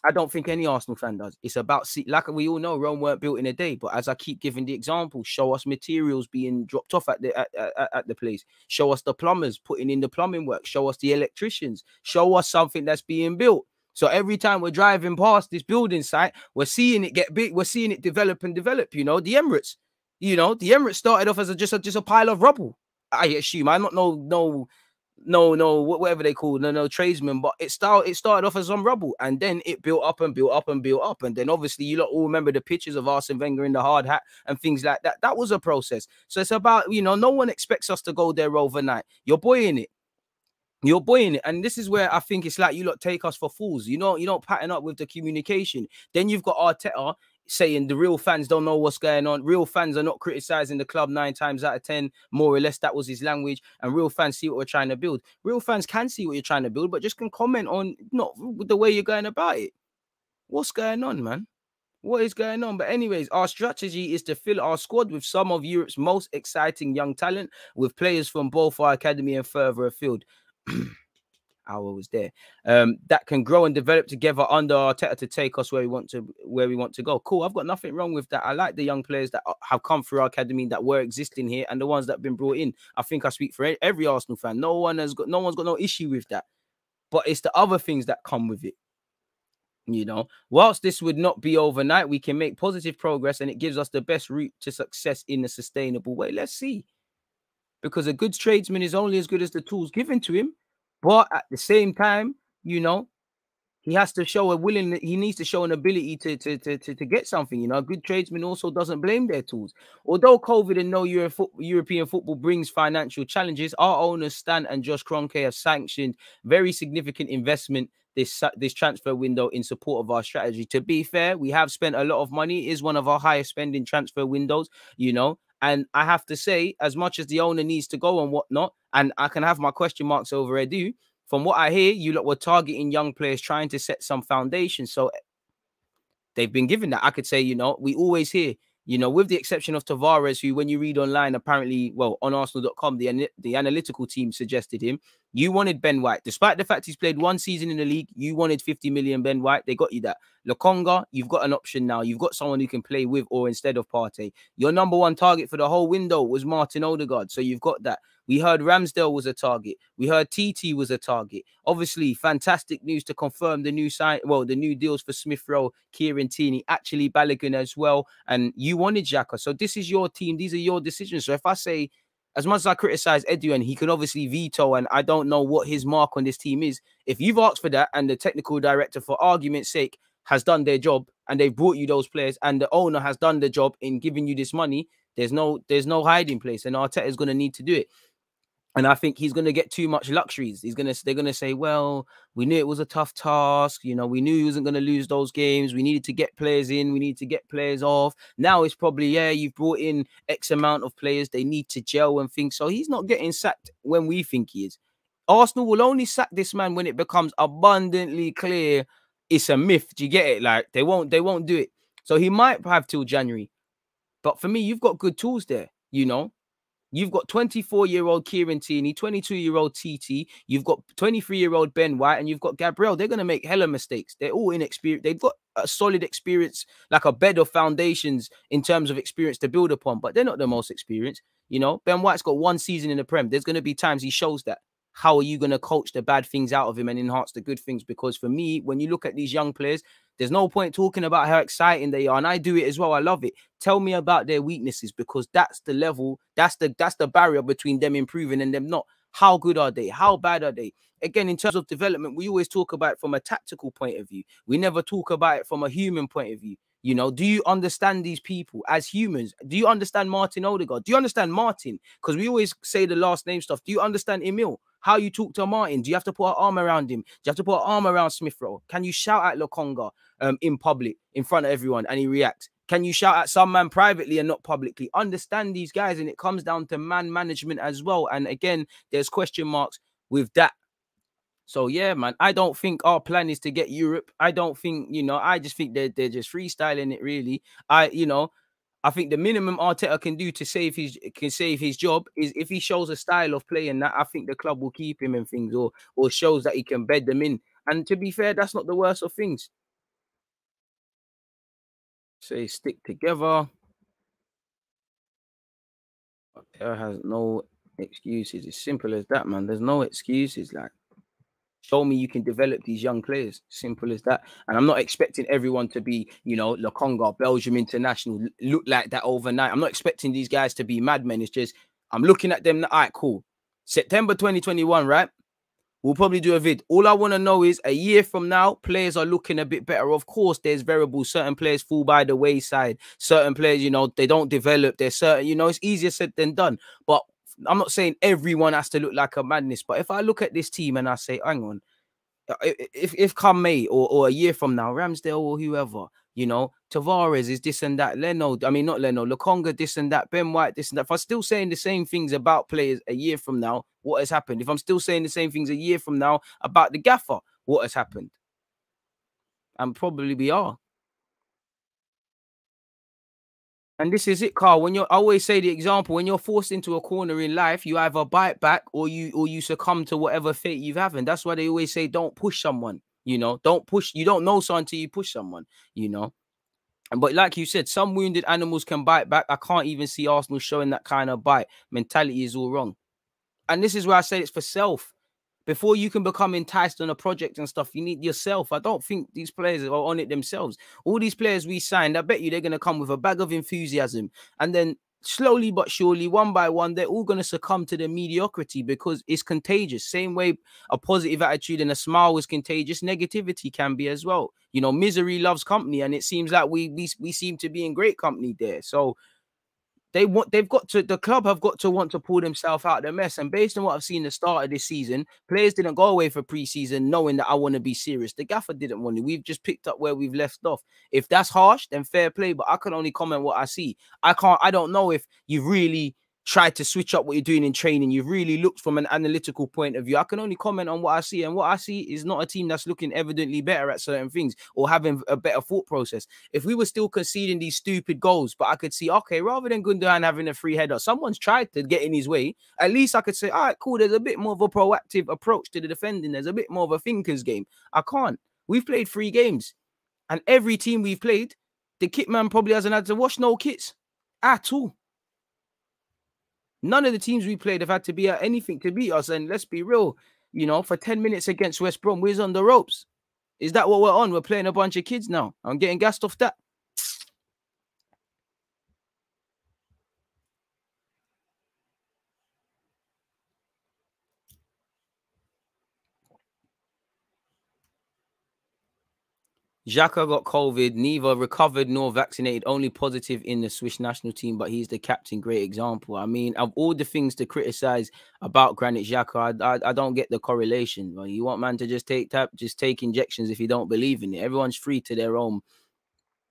I don't think any Arsenal fan does. It's about, like we all know, Rome weren't built in a day. But as I keep giving the example, show us materials being dropped off at the place. Show us the plumbers putting in the plumbing work. Show us the electricians. Show us something that's being built. So every time we're driving past this building site, we're seeing it get big. We're seeing it develop and develop. You know, the Emirates. You know, the Emirates started off as just a pile of rubble. I assume. I'm not whatever they call no tradesmen, but it started off as some rubble, and then it built up and built up and built up, and then obviously you lot all remember the pictures of Arsene Wenger in the hard hat and things like that. That was a process. So it's about, you know, no one expects us to go there overnight. You're buoying it. You're buoying it. And this is where I think it's like you lot take us for fools. You know, you don't pattern up with the communication. Then you've got Arteta saying the real fans don't know what's going on. Real fans are not criticizing the club 9 times out of 10, more or less. That was his language. And real fans see what we're trying to build. Real fans can see what you're trying to build, but just can comment on not the way you're going about it. What's going on, man? What is going on? But anyways, our strategy is to fill our squad with some of Europe's most exciting young talent, with players from both our academy and further afield. Our was there, that can grow and develop together under Arteta to take us where we want to go. Cool. I've got nothing wrong with that. I like the young players that have come through our academy that were existing here and the ones that have been brought in. I think I speak for every Arsenal fan. No one's got no issue with that. But it's the other things that come with it. You know, whilst this would not be overnight, we can make positive progress and it gives us the best route to success in a sustainable way. Let's see. Because a good tradesman is only as good as the tools given to him. But at the same time, you know, he has to show a willingness. He needs to show an ability to get something. You know, a good tradesman also doesn't blame their tools. Although COVID and no European football brings financial challenges, our owners Stan and Josh Kroenke have sanctioned very significant investment this transfer window in support of our strategy. To be fair, we have spent a lot of money. It is one of our highest spending transfer windows. You know. And I have to say, as much as the owner needs to go and whatnot, and I can have my question marks over Edu, from what I hear, you lot were targeting young players, trying to set some foundation. So they've been given that. I could say, you know, we always hear, you know, with the exception of Tavares, who, when you read online, apparently, well, on Arsenal.com, the analytical team suggested him. You wanted Ben White. Despite the fact he's played 1 season in the league, you wanted 50 million Ben White. They got you that. Lokonga, you've got an option now. You've got someone who can play with or instead of Partey. Your number 1 target for the whole window was Martin Odegaard. So you've got that. We heard Ramsdale was a target. We heard TT was a target. Obviously, fantastic news to confirm the new deals for Smith Rowe, Kieran Tierney, actually Balogun as well. And you wanted XHAKA. So this is your team. These are your decisions. So if I say, as much as I criticize Edu, and he can obviously veto, and I don't know what his mark on this team is, if you've asked for that and the technical director, for argument's sake, has done their job and they've brought you those players and the owner has done the job in giving you this money, there's no hiding place, and Arteta is going to need to do it. And I think he's going to get too much luxuries. They're going to say, well, we knew it was a tough task. You know, we knew he wasn't going to lose those games. We needed to get players in. We need to get players off. Now it's probably, yeah, you've brought in X amount of players. They need to gel and things. So he's not getting sacked when we think he is. Arsenal will only sack this man when it becomes abundantly clear it's a myth. Do you get it? Like, they won't do it. So he might have till January. But for me, you've got good tools there, you know. You've got 24-year-old Kieran Tierney, 22-year-old TT. You've got 23-year-old Ben White, and you've got Gabriel. They're going to make hella mistakes. They're all inexperienced. They've got a solid experience, like a bed of foundations in terms of experience to build upon, but they're not the most experienced. You know, Ben White's got 1 season in the Prem. There's going to be times he shows that. How are you going to coach the bad things out of him and enhance the good things? Because for me, when you look at these young players, there's no point talking about how exciting they are. And I do it as well. I love it. Tell me about their weaknesses, because that's the level, that's the barrier between them improving and them not. How good are they? How bad are they? Again, in terms of development, we always talk about it from a tactical point of view. We never talk about it from a human point of view. You know, do you understand these people as humans? Do you understand Martin Odegaard? Do you understand Martin? Because we always say the last name stuff. Do you understand Emil? how you talk to Martin. Do you have to put an arm around him? Do you have to put an arm around Smith Rowe? Can you shout at Lokonga in public, in front of everyone, and he reacts? Can you shout at some man privately and not publicly? Understand these guys, and it comes down to man management as well. And again, there's question marks with that. So yeah, man, I don't think our plan is to get Europe. I don't think, you know, I just think they're just freestyling it, really. I think the minimum Arteta can do to save his job is if he shows a style of play, and that I think the club will keep him and things, or shows that he can bed them in. And to be fair, that's not the worst of things. Say stick together. There has no excuses. It's simple as that, man. There's no excuses. Like, show me you can develop these young players. Simple as that. And I'm not expecting everyone to be, you know, Lokonga, Belgium international, look like that overnight. I'm not expecting these guys to be madmen. It's just, I'm looking at them. All right, cool. September 2021, right? We'll probably do a vid. All I want to know is a year from now, players are looking a bit better. Of course, there's variables. Certain players fall by the wayside. Certain players, you know, they don't develop. There's certain, you know, it's easier said than done. But I'm not saying everyone has to look like a madness. But if I look at this team and I say, hang on, if come May or a year from now, Ramsdale or whoever, you know, Tavares is this and that, Lokonga this and that, Ben White this and that. If I'm still saying the same things about players a year from now, what has happened? If I'm still saying the same things a year from now about the gaffer, what has happened? And probably we are. And this is it, Carl. When I always say the example, when you're forced into a corner in life, you either bite back or you succumb to whatever fate you've had. And that's why they always say, don't push someone, you know, don't push. You don't know someone until you push someone, you know. But like you said, some wounded animals can bite back. I can't even see Arsenal showing that kind of bite. Mentality is all wrong. And this is where I say it's for self. Before you can become enticed on a project and stuff, you need yourself. I don't think these players are on it themselves. All these players we signed, I bet you they're going to come with a bag of enthusiasm. And then slowly but surely, one by one, they're all going to succumb to the mediocrity because it's contagious. Same way a positive attitude and a smile is contagious, negativity can be as well. You know, misery loves company. And it seems like we seem to be in great company there. So the club have got to want to pull themselves out of the mess. And based on what I've seen the start of this season, players didn't go away for pre-season knowing that I want to be serious. The gaffer didn't want to. We've just picked up where we've left off. If that's harsh, then fair play. But I can only comment what I see. I don't know if you've really tried to switch up what you're doing in training. You've really looked from an analytical point of view. I can only comment on what I see. And what I see is not a team that's looking evidently better at certain things or having a better thought process. If we were still conceding these stupid goals, but I could see, okay, rather than Guendouzi having a free header, someone's tried to get in his way. At least I could say, all right, cool, there's a bit more of a proactive approach to the defending. There's a bit more of a thinker's game. I can't. We've played 3 games. And every team we've played, the kit man probably hasn't had to wash no kits at all. None of the teams we played have had to be at anything to beat us. And let's be real, you know, for 10 minutes against West Brom, we're on the ropes. Is that what we're on? We're playing a bunch of kids now. I'm getting gassed off that. XHAKA got COVID, neither recovered nor vaccinated, only positive in the Swiss national team, but he's the captain. Great example. I mean, of all the things to criticize about Granit Xhaka, I don't get the correlation. Well, you want man to just take injections if you don't believe in it. Everyone's free to their own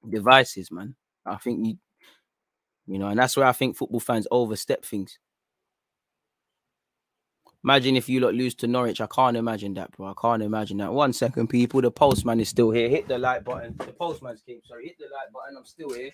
devices, man. I think you know, and that's where I think football fans overstep things. Imagine if you lot lose to Norwich. I can't imagine that, bro. I can't imagine that. 1 second, people. The postman is still here. Hit the like button. The postman's came. Sorry, hit the like button. I'm still here.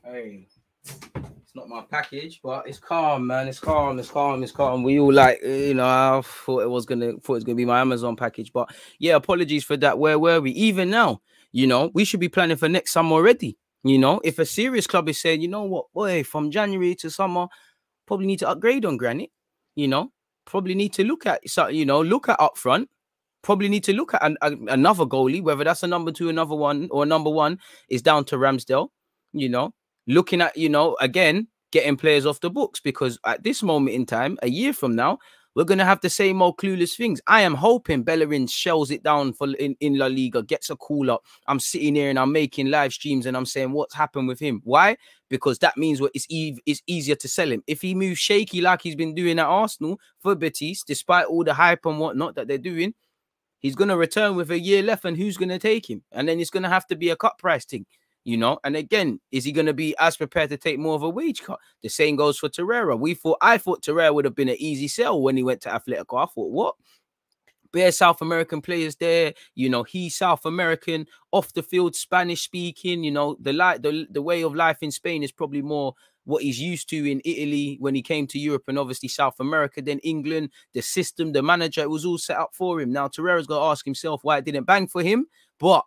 Hey, it's not my package, but it's calm, man. It's calm. It's calm. It's calm. We all like, you know, I thought it was gonna be my Amazon package, but yeah, apologies for that. Where were we? Even now, you know, we should be planning for next summer already. You know, if a serious club is saying, you know what, boy, from January to summer, probably need to upgrade on Granit. You know, probably need to look at, so, you know, look at up front. Probably need to look at another goalie, whether that's a number 2, another one, or a number 1 is down to Ramsdale. You know, looking at, you know, again, getting players off the books, because at this moment in time, a year from now, we're going to have the same old clueless things. I am hoping Bellerin shells it down for in La Liga, gets a call up. I'm sitting here and I'm making live streams and I'm saying, what's happened with him? Why? Because that means it's easier to sell him. If he moves shaky like he's been doing at Arsenal for Betis, despite all the hype and whatnot that they're doing, he's going to return with a year left, and who's going to take him? And then it's going to have to be a cut price thing, you know? And again, is he going to be as prepared to take more of a wage cut? The same goes for Torreira. I thought Torreira would have been an easy sell when he went to Atletico. I thought, what? Bare South American players there, you know, he's South American, off the field, Spanish speaking, you know, the way of life in Spain is probably more what he's used to in Italy when he came to Europe, and obviously South America, then England, the system, the manager, it was all set up for him. Now Torreira's got to ask himself why it didn't bang for him, but,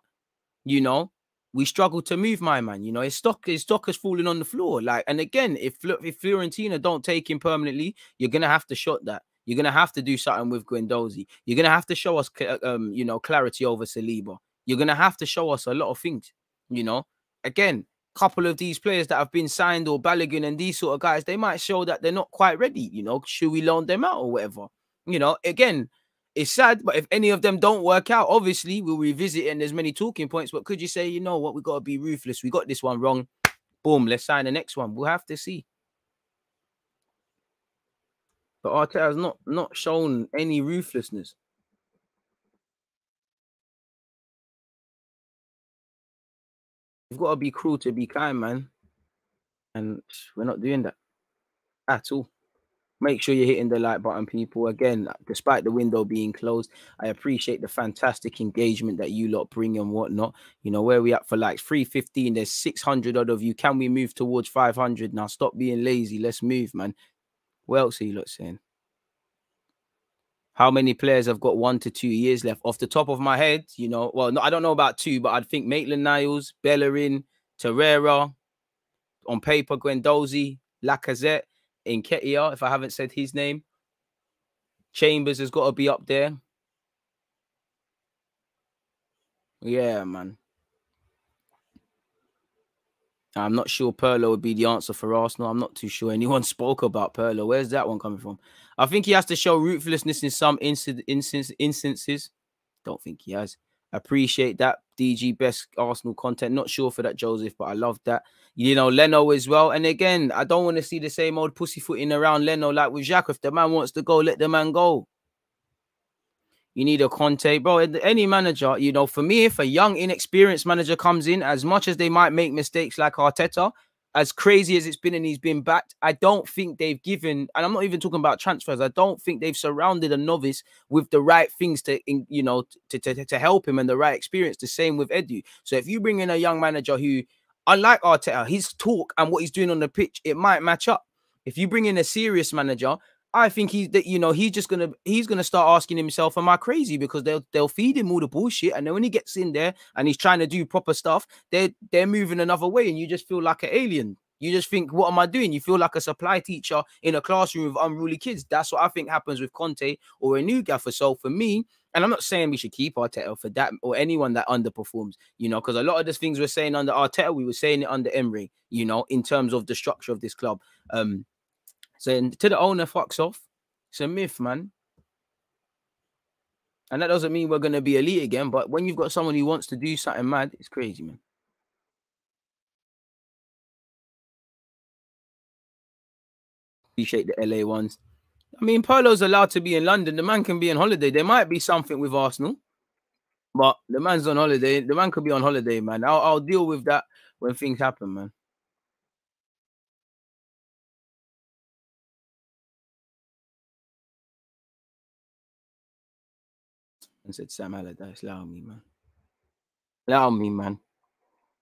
you know, we struggle to move, my man. You know, his stock has fallen on the floor. Like, and again, if Fiorentina don't take him permanently, you're gonna have to shot that. You're gonna have to do something with Guendouzi. You're gonna have to show us, you know, clarity over Saliba. You're gonna have to show us a lot of things. You know, again, couple of these players that have been signed, or Balogun and these sort of guys, they might show that they're not quite ready. You know, should we loan them out or whatever? You know, again, it's sad, but if any of them don't work out, obviously we'll revisit it, and there's many talking points. But could you say, you know what, we got to be ruthless. We got this one wrong. Boom, let's sign the next one. We'll have to see. But Arteta has not shown any ruthlessness. You've got to be cruel to be kind, man. And we're not doing that at all. Make sure you're hitting the like button, people. Again, despite the window being closed, I appreciate the fantastic engagement that you lot bring and whatnot. You know, where we at for likes? 315. There's 600 odd of you. Can we move towards 500 now? Stop being lazy. Let's move, man. What else are you lot saying? How many players have got 1 to 2 years left? Off the top of my head, you know, well, no, I don't know about 2, but I'd think Maitland-Niles, Bellerin, Torreira, on paper, Guendouzi, Lacazette, Nketiah, if I haven't said his name. Chambers has got to be up there. Yeah, man. I'm not sure Pirlo would be the answer for Arsenal. I'm not too sure anyone spoke about Pirlo. Where's that one coming from? I think he has to show ruthlessness in some instances. Don't think he has. Appreciate that. DG, best Arsenal content. Not sure for that, Joseph, but I love that. You know, Leno as well. And again, I don't want to see the same old pussyfooting around Leno like with XHAKA. If the man wants to go, let the man go. You need a Conte, bro. Any manager, you know, for me, if a young, inexperienced manager comes in, as much as they might make mistakes like Arteta, as crazy as it's been and he's been backed, I don't think they've given, and I'm not even talking about transfers, I don't think they've surrounded a novice with the right things to, you know, to help him and the right experience. The same with Edu. So if you bring in a young manager who, unlike Arteta, his talk and what he's doing on the pitch, it might match up. If you bring in a serious manager, I think he's gonna start asking himself, am I crazy? Because they'll feed him all the bullshit, and then when he gets in there and he's trying to do proper stuff, they're moving another way, and you just feel like an alien. You just think, what am I doing? You feel like a supply teacher in a classroom with unruly kids. That's what I think happens with Conte or a new gaffer. So for me, and I'm not saying we should keep Arteta for that or anyone that underperforms, you know, because a lot of the things we're saying under Arteta, we were saying it under Emery, you know, in terms of the structure of this club. So to the owner, fucks off. It's a myth, man. And that doesn't mean we're going to be elite again. But when you've got someone who wants to do something mad, it's crazy, man. Appreciate the LA ones. I mean, Pirlo's allowed to be in London. The man can be on holiday. There might be something with Arsenal. But the man's on holiday. The man could be on holiday, man. I'll deal with that when things happen, man. And said Sam Allardyce, allow me, man. Allow me, man.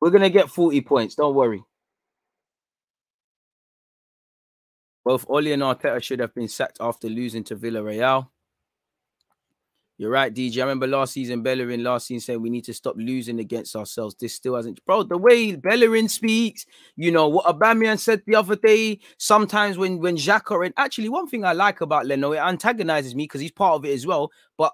We're going to get 40 points. Don't worry. Both Oli and Arteta should have been sacked after losing to Villarreal. You're right, DJ. I remember last season, Bellerin last season saying we need to stop losing against ourselves. This still hasn't, bro. The way Bellerin speaks, you know what Aubameyang said the other day. Sometimes when XHAKA, and actually one thing I like about Leno, it antagonizes me because he's part of it as well. But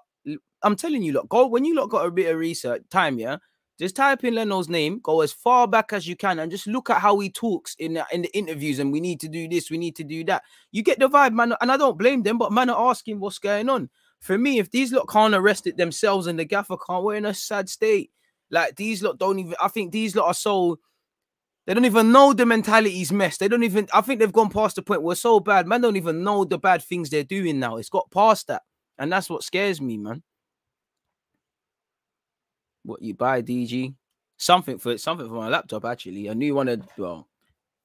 I'm telling you, look, go when you lot got a bit of research time, yeah. Just type in Leno's name, go as far back as you can, and just look at how he talks in the interviews. And we need to do this, we need to do that. You get the vibe, man. And I don't blame them, but man are asking what's going on. For me, if these lot can't arrest it themselves and the gaffer can't, we're in a sad state. Like these lot don't even. I think these lot are so. They don't even know the mentality's mess. They don't even. I think they've gone past the point where it's so bad. Man don't even know the bad things they're doing now. It's got past that, and that's what scares me, man. What you buy, DG? Something for my laptop, actually. A new one of, well,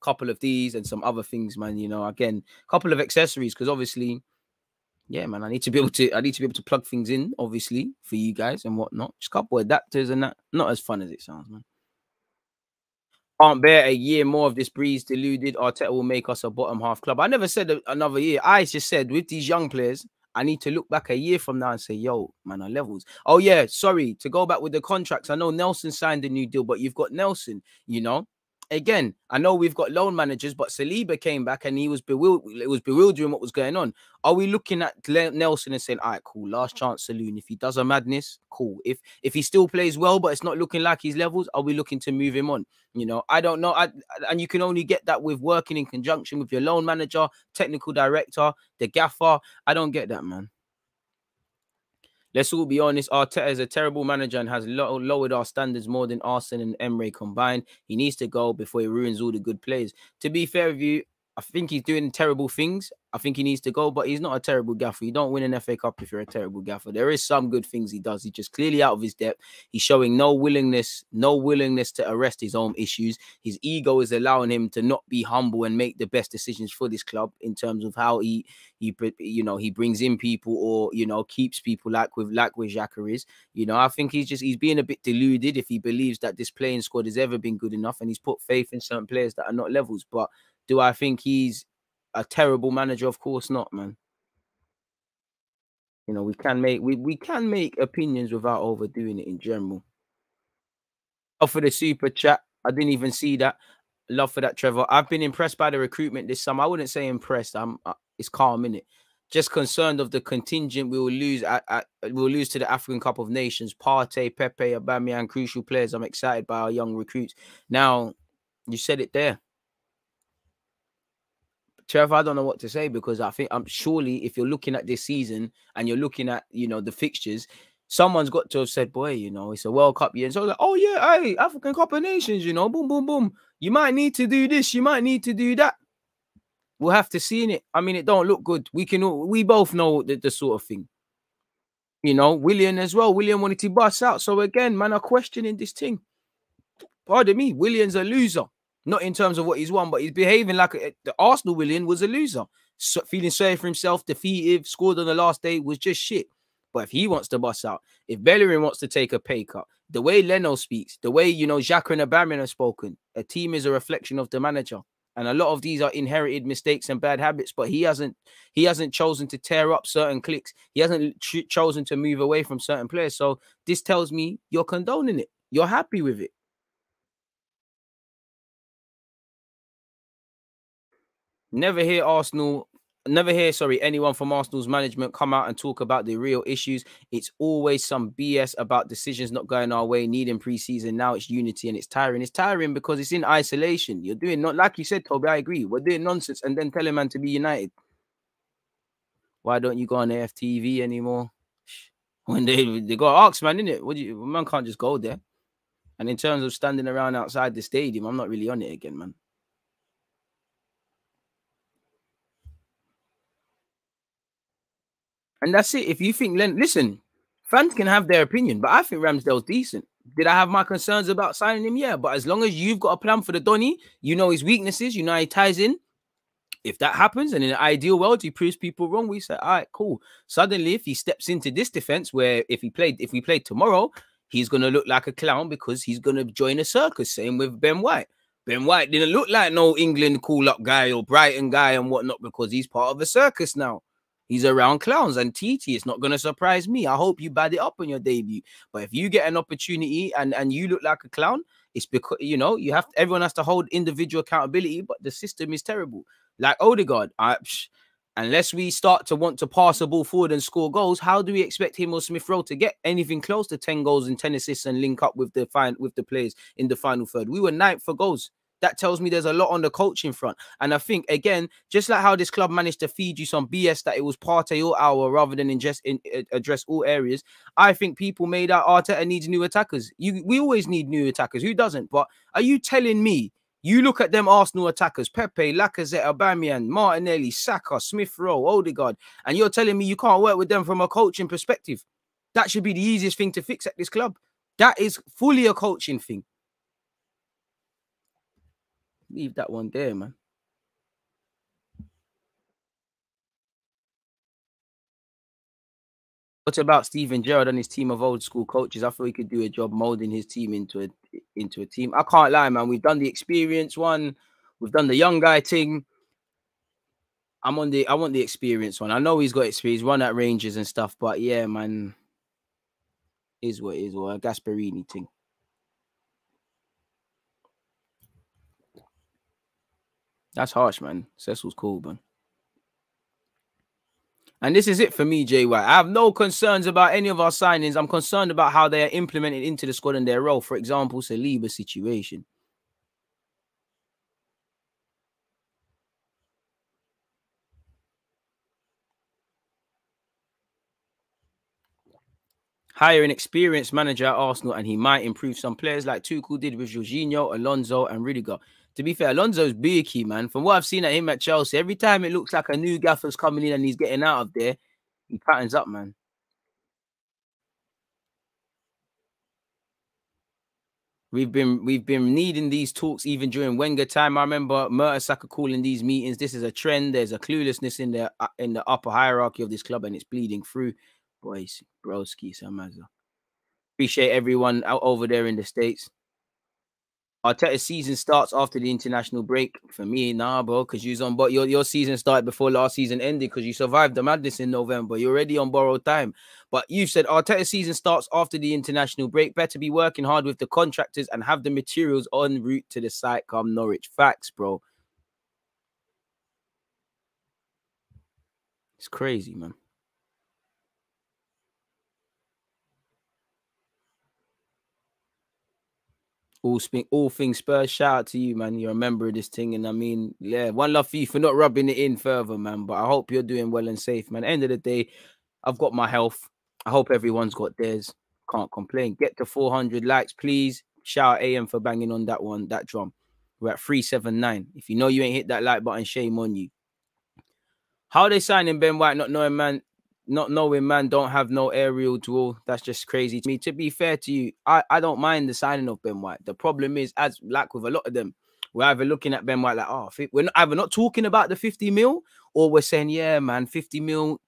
a couple of these and some other things, man. You know, again, a couple of accessories, because obviously, yeah, man, I need to be able to plug things in, obviously, for you guys and whatnot. Just a couple of adapters and that. Not as fun as it sounds, man. Can't bear a year more of this breeze. Deluded. Arteta will make us a bottom half club. I never said another year. I just said with these young players, I need to look back a year from now and say, yo, man, our levels. Oh, yeah, sorry, to go back with the contracts. I know Nelson signed a new deal, but you've got Nelson, you know. Again, I know we've got loan managers, but Saliba came back and he was bewildered. It was bewildering what was going on. Are we looking at Nelson and saying, all right, cool, last chance saloon. If he does a madness, cool. If he still plays well, but it's not looking like his levels, are we looking to move him on? You know, I don't know. And you can only get that with working in conjunction with your loan manager, technical director, the gaffer. I don't get that, man. Let's all be honest. Arteta is a terrible manager and has lowered our standards more than Arsenal and Emery combined. He needs to go before he ruins all the good players. To be fair with you, I think he's doing terrible things. I think he needs to go, but he's not a terrible gaffer. You don't win an FA Cup if you're a terrible gaffer. There is some good things he does. He's just clearly out of his depth. He's showing no willingness to arrest his own issues. His ego is allowing him to not be humble and make the best decisions for this club in terms of how he brings in people or, you know, keeps people like with XHAKA is. You know, I think he's being a bit deluded if he believes that this playing squad has ever been good enough, and he's put faith in certain players that are not levels. But do I think he's a terrible manager? Of course not, man. You know, we can make opinions without overdoing it in general. Oh, for the super chat, I didn't even see that. Love for that, Trevor. I've been impressed by the recruitment this summer. I wouldn't say impressed. It's calm, innit? Just concerned of the contingent we will lose. We'll lose to the African Cup of Nations. Partey, Pepe, Aubameyang, crucial players. I'm excited by our young recruits. Now, you said it there, Trevor. I don't know what to say, because I think surely if you're looking at this season and you're looking at, you know, the fixtures, someone's got to have said, boy, you know, it's a World Cup year. And so like, oh yeah, hey, African Cup of Nations, you know, boom, boom, boom. You might need to do this, you might need to do that. We'll have to see in it. I mean, it don't look good. We both know the sort of thing. You know, William as well. William wanted to bust out. So again, man, are questioning this thing. Pardon me, William's a loser. Not in terms of what he's won, but he's behaving like the Arsenal William was a loser. So, feeling sorry for himself, defeated, scored on the last day, was just shit. But if he wants to bust out, if Bellerin wants to take a pay cut, the way Leno speaks, the way, you know, XHAKA and Aubameyang have spoken, a team is a reflection of the manager. And a lot of these are inherited mistakes and bad habits, but he hasn't chosen to tear up certain cliques. He hasn't chosen to move away from certain players. So this tells me you're condoning it. You're happy with it. Never hear anyone from Arsenal's management come out and talk about the real issues. It's always some BS about decisions not going our way, needing preseason. Now it's unity, and it's tiring. It's tiring because it's in isolation. You're doing, not like you said, Toby, I agree. We're doing nonsense and then telling man to be united. Why don't you go on AFTV anymore? When they got to ask, man, innit? Man can't just go there. And in terms of standing around outside the stadium, I'm not really on it again, man. And that's it. If you think, listen, fans can have their opinion, but I think Ramsdale's decent. Did I have my concerns about signing him? Yeah, but as long as you've got a plan for the Donny, you know his weaknesses, you know he ties in. If that happens, and in an ideal world, he proves people wrong, we say, all right, cool. Suddenly, if he steps into this defense, where if we played tomorrow, he's going to look like a clown because he's going to join a circus. Same with Ben White. Ben White didn't look like no England call-up guy or Brighton guy and whatnot because he's part of a circus now. He's around clowns, and TT, it's not going to surprise me. I hope you bad it up on your debut. But if you get an opportunity and you look like a clown, it's because, you know, everyone has to hold individual accountability, but the system is terrible. Like Odegaard, unless we start to want to pass the ball forward and score goals, how do we expect him or Smith Rowe to get anything close to 10 goals and 10 assists and link up with the players in the final third? We were 9th for goals. That tells me there's a lot on the coaching front. And I think, again, just like how this club managed to feed you some BS that it was party all hour rather than address all areas, I think people made out Arteta needs new attackers. We always need new attackers. Who doesn't? But are you telling me, you look at them Arsenal attackers, Pepe, Lacazette, Aubameyang, Martinelli, Saka, Smith Rowe, Odegaard, and you're telling me you can't work with them from a coaching perspective? That should be the easiest thing to fix at this club. That is fully a coaching thing. Leave that one there, man. What about Steven Gerrard and his team of old school coaches? I thought he could do a job molding his team into a team. I can't lie, man. We've done the experience one. We've done the young guy thing. I want the experience one. I know he's got experience, run at Rangers and stuff, but yeah, man, is what it is, or a Gasperini thing. That's harsh, man. Cecil's cool, man. And this is it for me, Jay White. I have no concerns about any of our signings. I'm concerned about how they are implemented into the squad and their role. For example, Saliba's situation. Hire an experienced manager at Arsenal and he might improve some players like Tuchel did with Jorginho, Alonso and Rudiger. To be fair, Alonso's beaky, man. From what I've seen at him at Chelsea, every time it looks like a new gaffer's coming in and he's getting out of there, he patterns up, man. We've been needing these talks even during Wenger time. I remember Mertesacker calling these meetings. This is a trend. There's a cluelessness in the upper hierarchy of this club, and it's bleeding through. Boys, broski, Samaza. Appreciate everyone out over there in the States. Arteta's season starts after the international break. For me, nah, bro, because you're on, but your season started before last season ended because you survived the madness in November. You're already on borrowed time. But you've said Arteta's season starts after the international break. Better be working hard with the contractors and have the materials en route to the site come Norwich. Facts, bro. It's crazy, man. All things Spurs, shout out to you, man. You're a member of this thing. And I mean, yeah, one love for you for not rubbing it in further, man. But I hope you're doing well and safe, man. End of the day, I've got my health. I hope everyone's got theirs. Can't complain. Get to 400 likes, please. Shout out AM for banging on that drum. We're at 379. If you know you ain't hit that like button, shame on you. How are they signing Ben White, not knowing man don't have no aerial duel? That's just crazy to me. To be fair to you, I don't mind the signing of Ben White. The problem is, as like with a lot of them, we're either looking at Ben White like, oh, we're either not talking about the 50 mil or we're saying, yeah, man, 50 mil,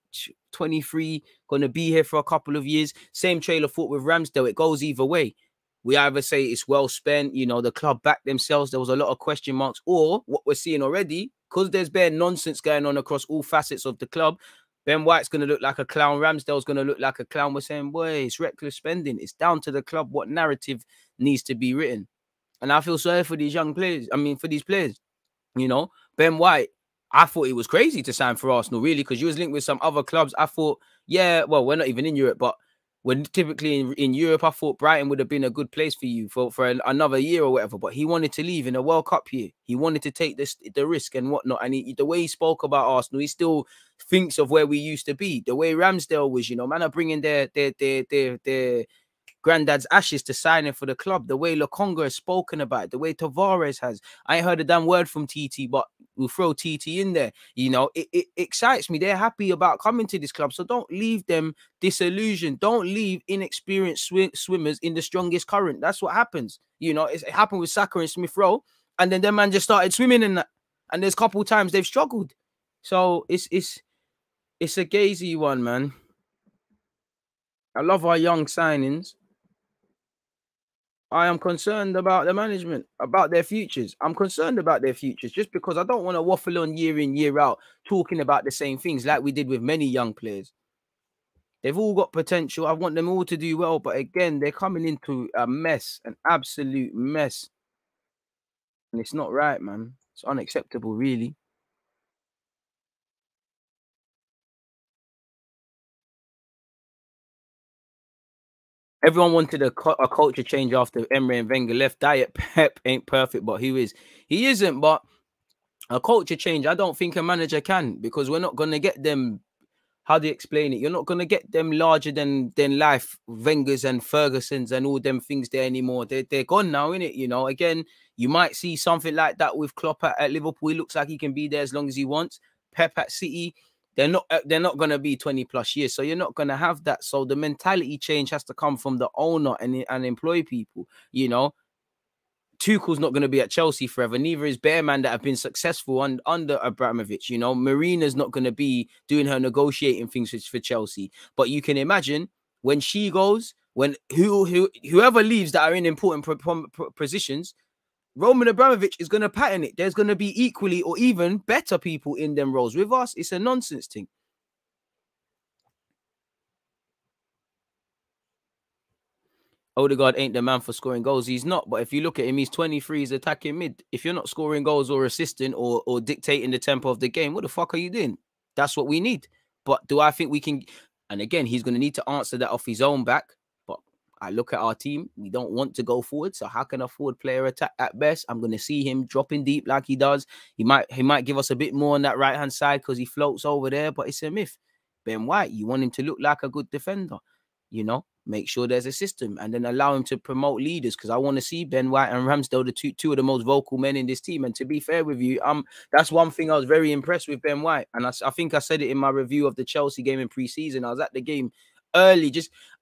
23, going to be here for a couple of years. Same trailer thought with Ramsdale. It goes either way. We either say it's well spent, you know, the club backed themselves. There was a lot of question marks, or what we're seeing already, because there's bare nonsense going on across all facets of the club. Ben White's going to look like a clown. Ramsdale's going to look like a clown. We're saying, boy, it's reckless spending. It's down to the club what narrative needs to be written. And I feel sorry for these young players. I mean, for these players, you know, Ben White, I thought it was crazy to sign for Arsenal, really, because you was linked with some other clubs. I thought, yeah, well, we're not even in Europe, but when typically in Europe, I thought Brighton would have been a good place for you for another year or whatever. But he wanted to leave in a World Cup year. He wanted to take the risk and whatnot. And the way he spoke about Arsenal, he still thinks of where we used to be. The way Ramsdale was, you know, man, are bringing their granddad's ashes to sign him for the club. The way Lokonga has spoken about it, the way Tavares has. I ain't heard a damn word from TT, but we'll throw TT in there. You know, it excites me. They're happy about coming to this club. So don't leave them disillusioned. Don't leave inexperienced swimmers in the strongest current. That's what happens. You know, it happened with Saka and Smith Rowe. And then their man just started swimming in that. And there's a couple of times they've struggled. So it's a gazy one, man. I love our young signings. I am concerned about the management, about their futures. I'm concerned about their futures just because I don't want to waffle on year in, year out talking about the same things like we did with many young players. They've all got potential. I want them all to do well, but again, they're coming into a mess, an absolute mess. And it's not right, man. It's unacceptable, really. Everyone wanted a culture change after Emery and Wenger left. Diet Pep ain't perfect, but who is? He isn't, but a culture change, I don't think a manager can, because we're not going to get them. How do you explain it? You're not going to get them larger than life Wengers and Fergusons and all them things there anymore. They're gone now, innit? You know, again, you might see something like that with Klopp at Liverpool. He looks like he can be there as long as he wants. Pep at City, they're not going to be 20 plus years. So you're not going to have that. So the mentality change has to come from the owner and employ people, you know. Tuchel's not going to be at Chelsea forever. Neither is Bearman that have been successful under Abramovich. You know, Marina's not going to be doing her negotiating things for Chelsea. But you can imagine when she goes, when whoever leaves that are in important positions, Roman Abramovich is going to pattern it. There's going to be equally or even better people in them roles. With us, it's a nonsense thing. Odegaard ain't the man for scoring goals. He's not. But if you look at him, he's 23. He's attacking mid. If you're not scoring goals or assisting or dictating the tempo of the game, what the fuck are you doing? That's what we need. But do I think we can? And again, he's going to need to answer that off his own back. But I look at our team. We don't want to go forward. So how can a forward player attack at best? I'm going to see him dropping deep like he does. He might give us a bit more on that right-hand side because he floats over there. But it's a myth. Ben White, you want him to look like a good defender. You know, make sure there's a system and then allow him to promote leaders, because I want to see Ben White and Ramsdale, the two of the most vocal men in this team. And to be fair with you, that's one thing I was very impressed with Ben White. And I think I said it in my review of the Chelsea game in pre-season. I was at the game early,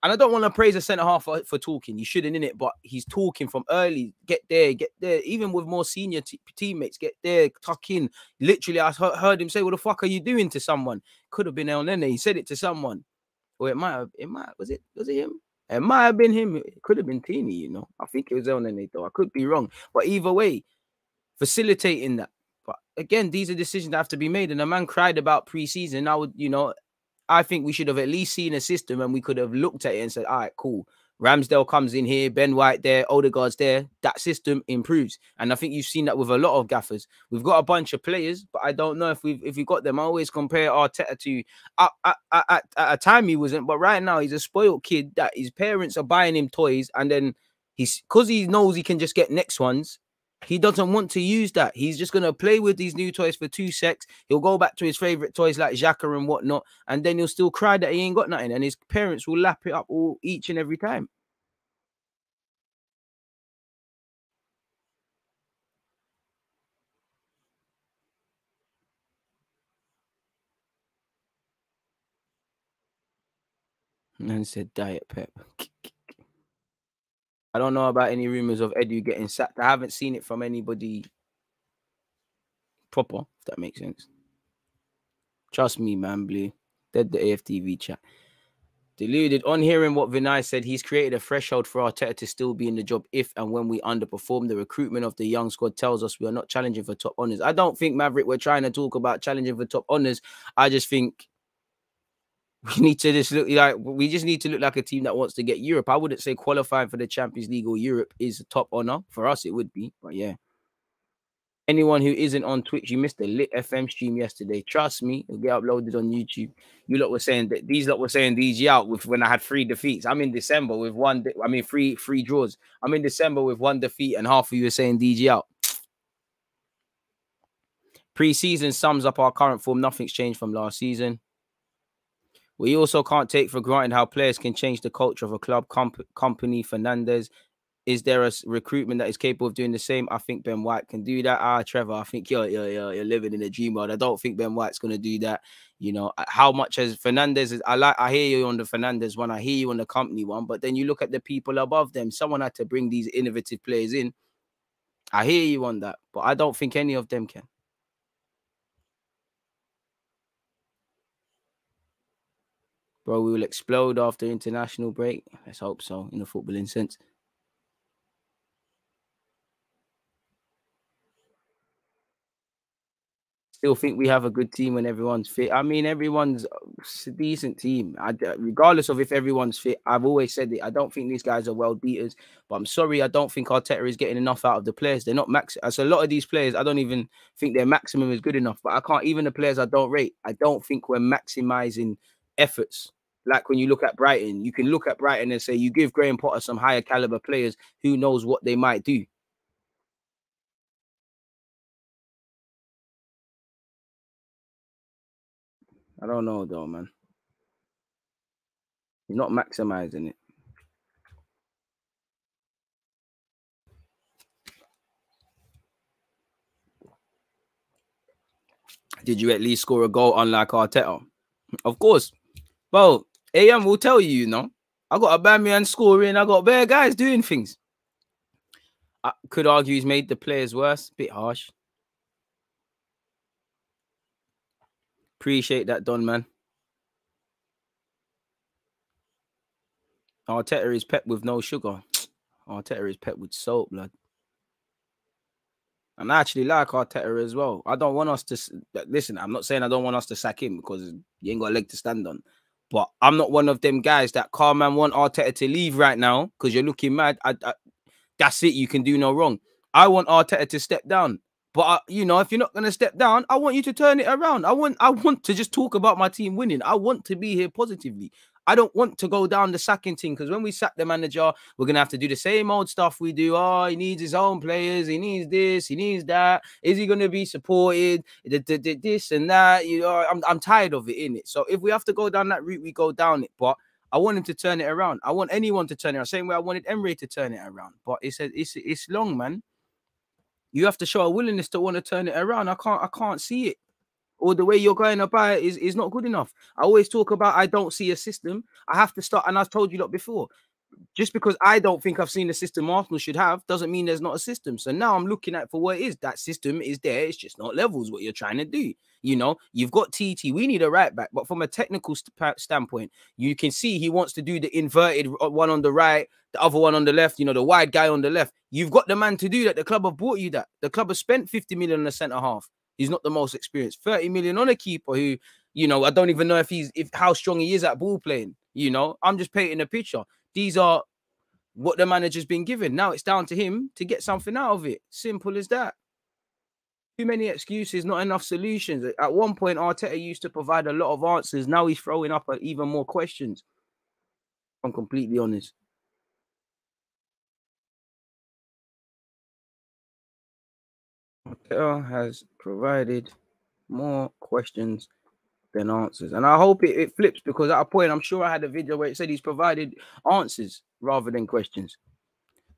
and I don't want to praise a centre-half for talking. You shouldn't, in it, but he's talking from early. Get there, even with more senior teammates, get there, tuck in. Literally, I heard him say, what the fuck are you doing to someone? Could have been El Nene. He said it to someone. Or was it him? It might have been him. It could have been Tierney, you know. I think it was El Nene, though. I could be wrong. But either way, facilitating that. But again, these are decisions that have to be made. And a man cried about pre-season. I think we should have at least seen a system and we could have looked at it and said, all right, cool. Ramsdale comes in here, Ben White there, Odegaard's there. That system improves. And I think you've seen that with a lot of gaffers. We've got a bunch of players, but I don't know if we've got them. I always compare Arteta to at a time he wasn't, but right now he's a spoiled kid that his parents are buying him toys, and then because he knows he can just get next ones. He doesn't want to use that. He's just going to play with these new toys for 2 secs. He'll go back to his favorite toys like XHAKA and whatnot, and then he'll still cry that he ain't got nothing. And his parents will lap it up each and every time. And said Diet Pep. I don't know about any rumors of Edu getting sacked. I haven't seen it from anybody proper, if that makes sense. Trust me, man, Blue. Dead the AFTV chat. Deluded. On hearing what Vinai said, he's created a threshold for Arteta to still be in the job if and when we underperform. The recruitment of the young squad tells us we are not challenging for top honours. I don't think, Maverick, we're trying to talk about challenging for top honours. I just think we need to just look like a team that wants to get Europe. I wouldn't say qualifying for the Champions League or Europe is a top honour. For us, it would be, but yeah. Anyone who isn't on Twitch, you missed the Lit FM stream yesterday. Trust me, it'll get uploaded on YouTube. You lot were saying that these lot were saying DG out with when I had 3 defeats. I'm in December with three draws. I'm in December with 1 defeat, and half of you are saying DG out. Pre-season sums up our current form. Nothing's changed from last season. We also can't take for granted how players can change the culture of a club. Company, Fernandez. Is there a recruitment that is capable of doing the same? I think Ben White can do that. Trevor, I think you're living in a dream world. I don't think Ben White's going to do that. You know, how much as Fernandez I hear you on the Fernandez one. I hear you on the company one. But then you look at the people above them. Someone had to bring these innovative players in. I hear you on that. But I don't think any of them can. Bro, we will explode after international break. Let's hope so, in a footballing sense. still think we have a good team when everyone's fit. I mean, everyone's a decent team. Regardless of if everyone's fit, I've always said it. I don't think these guys are world beaters, but I'm sorry, I don't think Arteta is getting enough out of the players. They're not max. As a lot of these players, I don't even think their maximum is good enough. But I can't, even the players I don't rate, I don't think we're maximizing efforts. Like when you look at Brighton, you can look at Brighton and say, you give Graham Potter some higher caliber players, who knows what they might do. I don't know though, man. You're not maximizing it. Did you at least score a goal unlike Arteta? Of course. Bro, AM will tell you, you know. I got a Aubameyang scoring. I got bare guys doing things. I could argue he's made the players worse. Bit harsh. Appreciate that, Don, man. Arteta is Pep with no sugar. Arteta is Pep with salt, blood. And I actually like Arteta as well. I don't want us to... Listen, I'm not saying I don't want us to sack him because he ain't got a leg to stand on. But I'm not one of them guys that calm and want Arteta to leave right now because you're looking mad. That's it. You can do no wrong. I want Arteta to step down. But, you know, if you're not going to step down, I want you to turn it around. I want to just talk about my team winning. I want to be here positively. I don't want to go down the sacking thing because when we sack the manager, we're going to have to do the same old stuff we do. Oh, he needs his own players. He needs this. He needs that. Is he going to be supported? This and that. You know, I'm tired of it, innit? So if we have to go down that route, we go down it. But I want him to turn it around. I want anyone to turn it around. Same way I wanted Emery to turn it around. But it's long, man. You have to show a willingness to want to turn it around. I can't see it. Or the way you're going about it is not good enough. I always talk about I don't see a system. I have to start, and I've told you lot before. Just because I don't think I've seen the system Arsenal should have doesn't mean there's not a system. So now I'm looking at for what it is. That system is there. It's just not levels what you're trying to do. You know, you've got TT. We need a right back. But from a technical standpoint, you can see he wants to do the inverted one on the right, the other one on the left, you know, the wide guy on the left. You've got the man to do that. The club have bought you that. The club has spent 50 million on a centre half. He's not the most experienced. 30 million on a keeper who, you know, I don't even know if how strong he is at ball playing. You know, I'm just painting a picture. These are what the manager's been given. Now it's down to him to get something out of it. Simple as that. Too many excuses, not enough solutions. At one point, Arteta used to provide a lot of answers. Now he's throwing up even more questions. I'm completely honest. Arteta has provided more questions than answers. And I hope it flips, because at a point, I'm sure I had a video where it said he's provided answers rather than questions.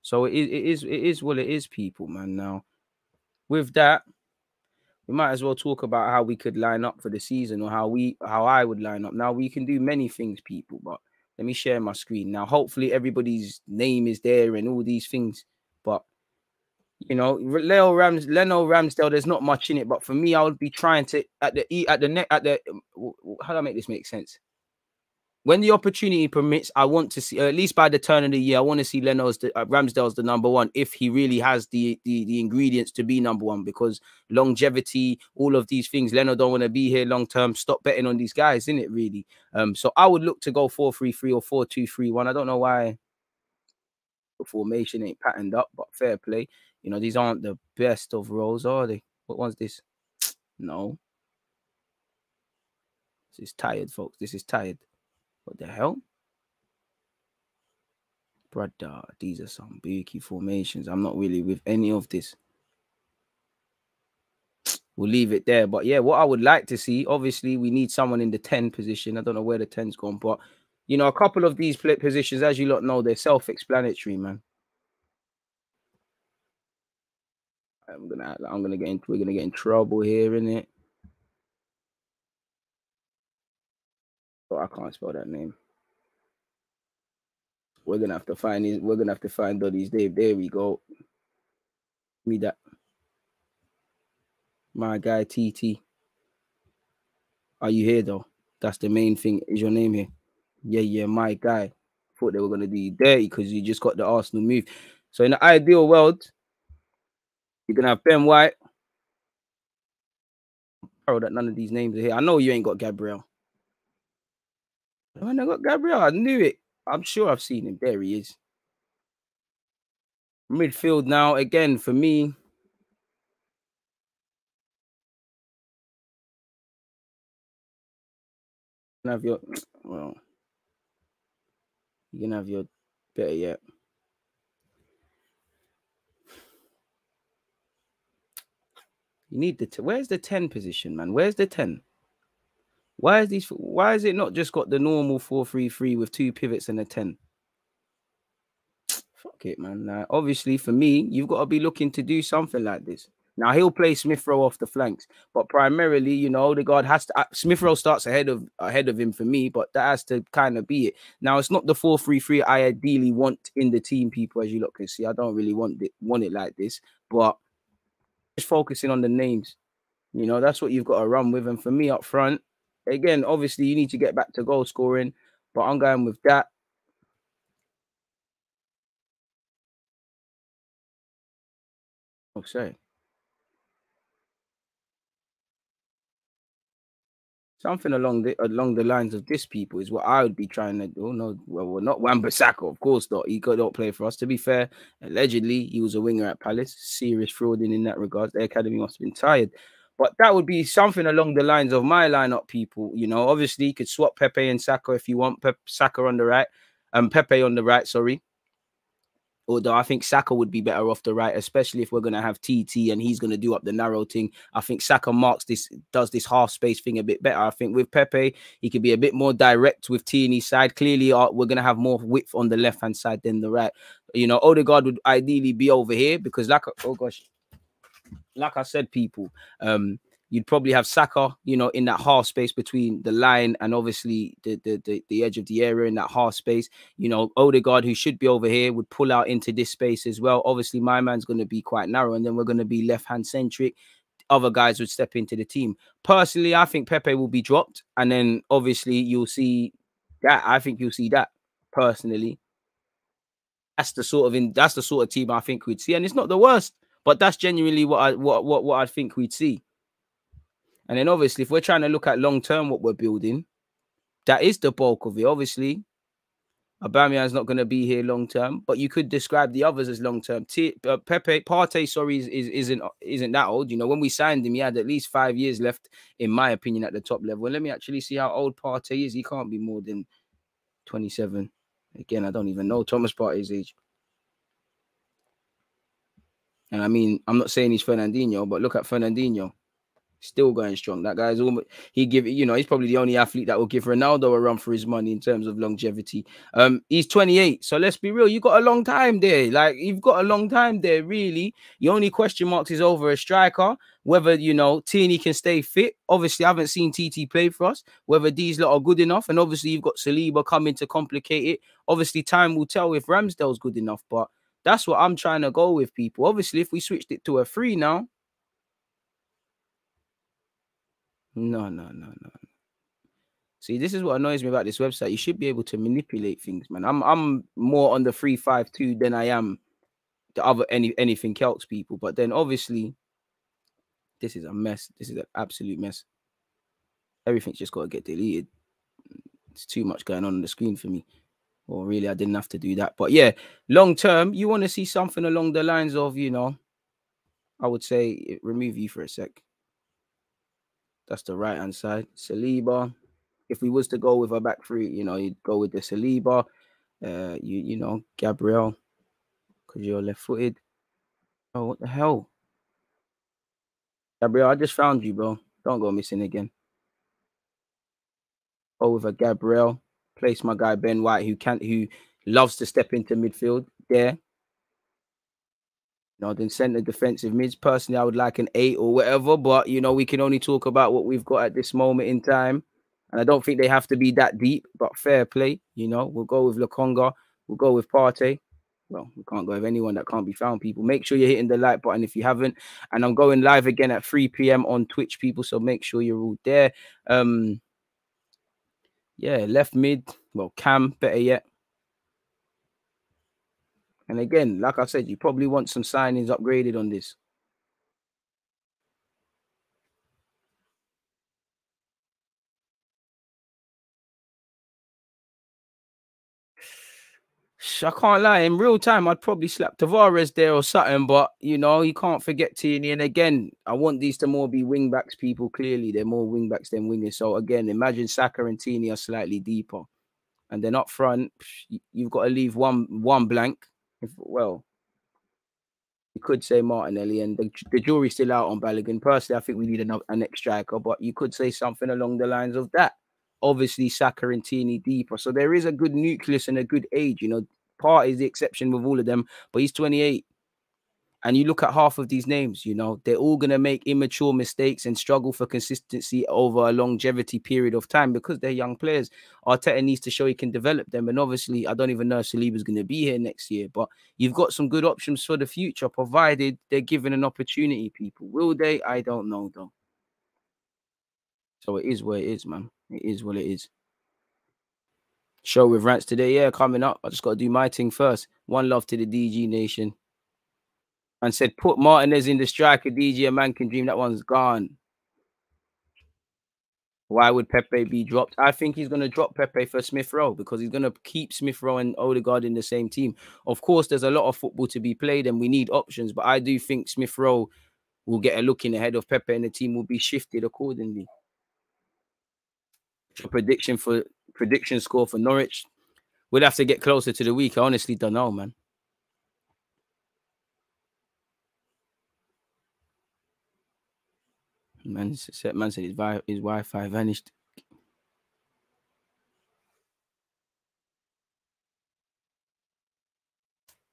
So it is what it is, people, man. Now, with that, we might as well talk about how we could line up for the season, or how I would line up. Now, we can do many things, people, but let me share my screen. Now, hopefully everybody's name is there and all these things. But, you know, Leno Ramsdale, there's not much in it. But for me, I would be trying to, how do I make this make sense? When the opportunity permits, I want to see, at least by the turn of the year, I want to see Ramsdale's the number one, if he really has the ingredients to be number one, because longevity, all of these things, Leno don't want to be here long term. Stop betting on these guys, innit, really? So I would look to go 4-3-3 or 4-2-3-1. I don't know why the formation ain't patterned up, but fair play. You know, these aren't the best of roles, are they? What one's this? No. This is tired, folks. This is tired. What the hell? Brother, these are some bookie formations. I'm not really with any of this. We'll leave it there. But yeah, what I would like to see, obviously, we need someone in the 10 position. I don't know where the 10's gone, but, you know, a couple of these positions, as you lot know, they're self-explanatory, man. We're gonna get in trouble here, innit? Oh, I can't spell that name. We're gonna have to find Doddy's Dave. There we go. Give me that. My guy TT. Are you here though? That's the main thing. Is your name here? Yeah, my guy. Thought they were gonna do you dirty because you just got the Arsenal move. So in the ideal world, you're gonna have Ben White. that none of these names are here. I know you ain't got Gabriel. When I got Gabriel, I knew it. I'm sure I've seen him. There he is. Midfield now, again, for me. You can have your, well, you can have your better yet. You need the, where's the 10 position, man? Where's the 10? Why is it not just got the normal 4-3-3 with 2 pivots and a 10? Fuck it, man. Now, obviously, for me, you've got to be looking to do something like this. Now, he'll play Smith Rowe off the flanks, but primarily, you know, the guard has to. Smith Rowe starts ahead of him for me, but that has to kind of be it. Now, it's not the 4-3-3 I ideally want in the team, people, as you look can see. I don't really want it like this, but just focusing on the names. You know, that's what you've got to run with. And for me up front, again, obviously, you need to get back to goal scoring, but I'm going with that. Oh, sorry. Something along the lines of this, people, is what I would be trying to do. No, well, not Wan-Bissaka, of course not. He could not play for us. To be fair, allegedly he was a winger at Palace. Serious frauding in that regard. The academy must have been tired. But that would be something along the lines of my lineup, people. You know, obviously you could swap Pepe and Saka if you want. Saka on the right, and Pepe on the right. Sorry. Although I think Saka would be better off the right, especially if we're going to have TT and he's going to do up the narrow thing. I think Saka does this half space thing a bit better. I think with Pepe, he could be a bit more direct with Tierney's side. Clearly, we're going to have more width on the left-hand side than the right. You know, Odegaard would ideally be over here because, like I said, people, you'd probably have Saka, you know, in that half space between the line and obviously the edge of the area in that half space. You know, Odegaard, who should be over here, would pull out into this space as well. Obviously, my man's going to be quite narrow, and then we're going to be left-hand centric. Other guys would step into the team. Personally, I think Pepe will be dropped, and then obviously you'll see that. I think you'll see that personally. That's the sort of team I think we'd see, and it's not the worst, but that's genuinely what I think we'd see. And then obviously, if we're trying to look at long term what we're building, that is the bulk of it. Obviously, Aubameyang's not going to be here long term, but you could describe the others as long term. Partey, sorry, isn't that old. You know, when we signed him, he had at least 5 years left, in my opinion, at the top level. And let me actually see how old Partey is. He can't be more than 27. Again, I don't even know Thomas Partey's age. And I mean, I'm not saying he's Fernandinho, but look at Fernandinho. Still going strong. That guy's almost, he's probably the only athlete that will give Ronaldo a run for his money in terms of longevity. He's 28. So let's be real. You got a long time there. Like, you've got a long time there, really. The only question marks is over a striker, whether, you know, Tierney can stay fit. Obviously, I haven't seen TT play for us, whether these lot are good enough. And obviously, you've got Saliba coming to complicate it. Obviously, time will tell if Ramsdale's good enough, but that's what I'm trying to go with, people. Obviously, if we switched it to a 3 now, no. See, this is what annoys me about this website. You should be able to manipulate things, man. I'm more on the 3-5-2 than I am the other anything else, people. But then obviously, this is a mess. This is an absolute mess. Everything's just got to get deleted. It's too much going on the screen for me. Well, really, I didn't have to do that. But yeah, long term, you want to see something along the lines of, you know, I would say remove you for a sec. That's the right-hand side. Saliba. If we was to go with a back 3, you know, you'd go with the Saliba. You know, Gabriel, because you're left-footed. Oh, what the hell? Gabriel, I just found you, bro. Don't go missing again. Go with a Gabriel. Place my guy Ben White, who loves to step into midfield there. You know, then center defensive mids. Personally, I would like an 8 or whatever, but you know, we can only talk about what we've got at this moment in time. And I don't think they have to be that deep, but fair play. You know, we'll go with Lokonga. We'll go with Partey. Well, we can't go with anyone that can't be found, people. Make sure you're hitting the like button if you haven't. And I'm going live again at 3 p.m. on Twitch, people. So make sure you're all there. Yeah, left mid. Well, Cam, better yet. And again, like I said, you probably want some signings upgraded on this. I can't lie. In real time, I'd probably slap Tavares there or something. But you know, you can't forget Tierney. And again, I want these to more be wing backs. People clearly they're more wing backs than wingers. So again, imagine Saka and Tierney are slightly deeper, and then up front, you've got to leave one blank. Well, you could say Martinelli, and the jury's still out on Balogun. Personally, I think we need an next striker, but you could say something along the lines of that. Obviously, Saka and Tierney deeper. So there is a good nucleus and a good age. You know, Part is the exception with all of them, but he's 28. And you look at half of these names, you know, they're all going to make immature mistakes and struggle for consistency over a longevity period of time because they're young players. Arteta needs to show he can develop them. And obviously, I don't even know if Saliba's going to be here next year, but you've got some good options for the future, provided they're given an opportunity, people. Will they? I don't know, though. So it is what it is, man. It is what it is. Show with rants today, yeah, coming up. I just got to do my thing first. One love to the DG Nation. And said, put Martinez in the striker, DG, a man can dream. That one's gone. Why would Pepe be dropped? I think he's going to drop Pepe for Smith Rowe because he's going to keep Smith Rowe and Odegaard in the same team. Of course, there's a lot of football to be played and we need options, but I do think Smith Rowe will get a look in ahead of Pepe and the team will be shifted accordingly. Prediction score for Norwich. We'll have to get closer to the week. I honestly don't know, man. Man said his Wi-Fi vanished.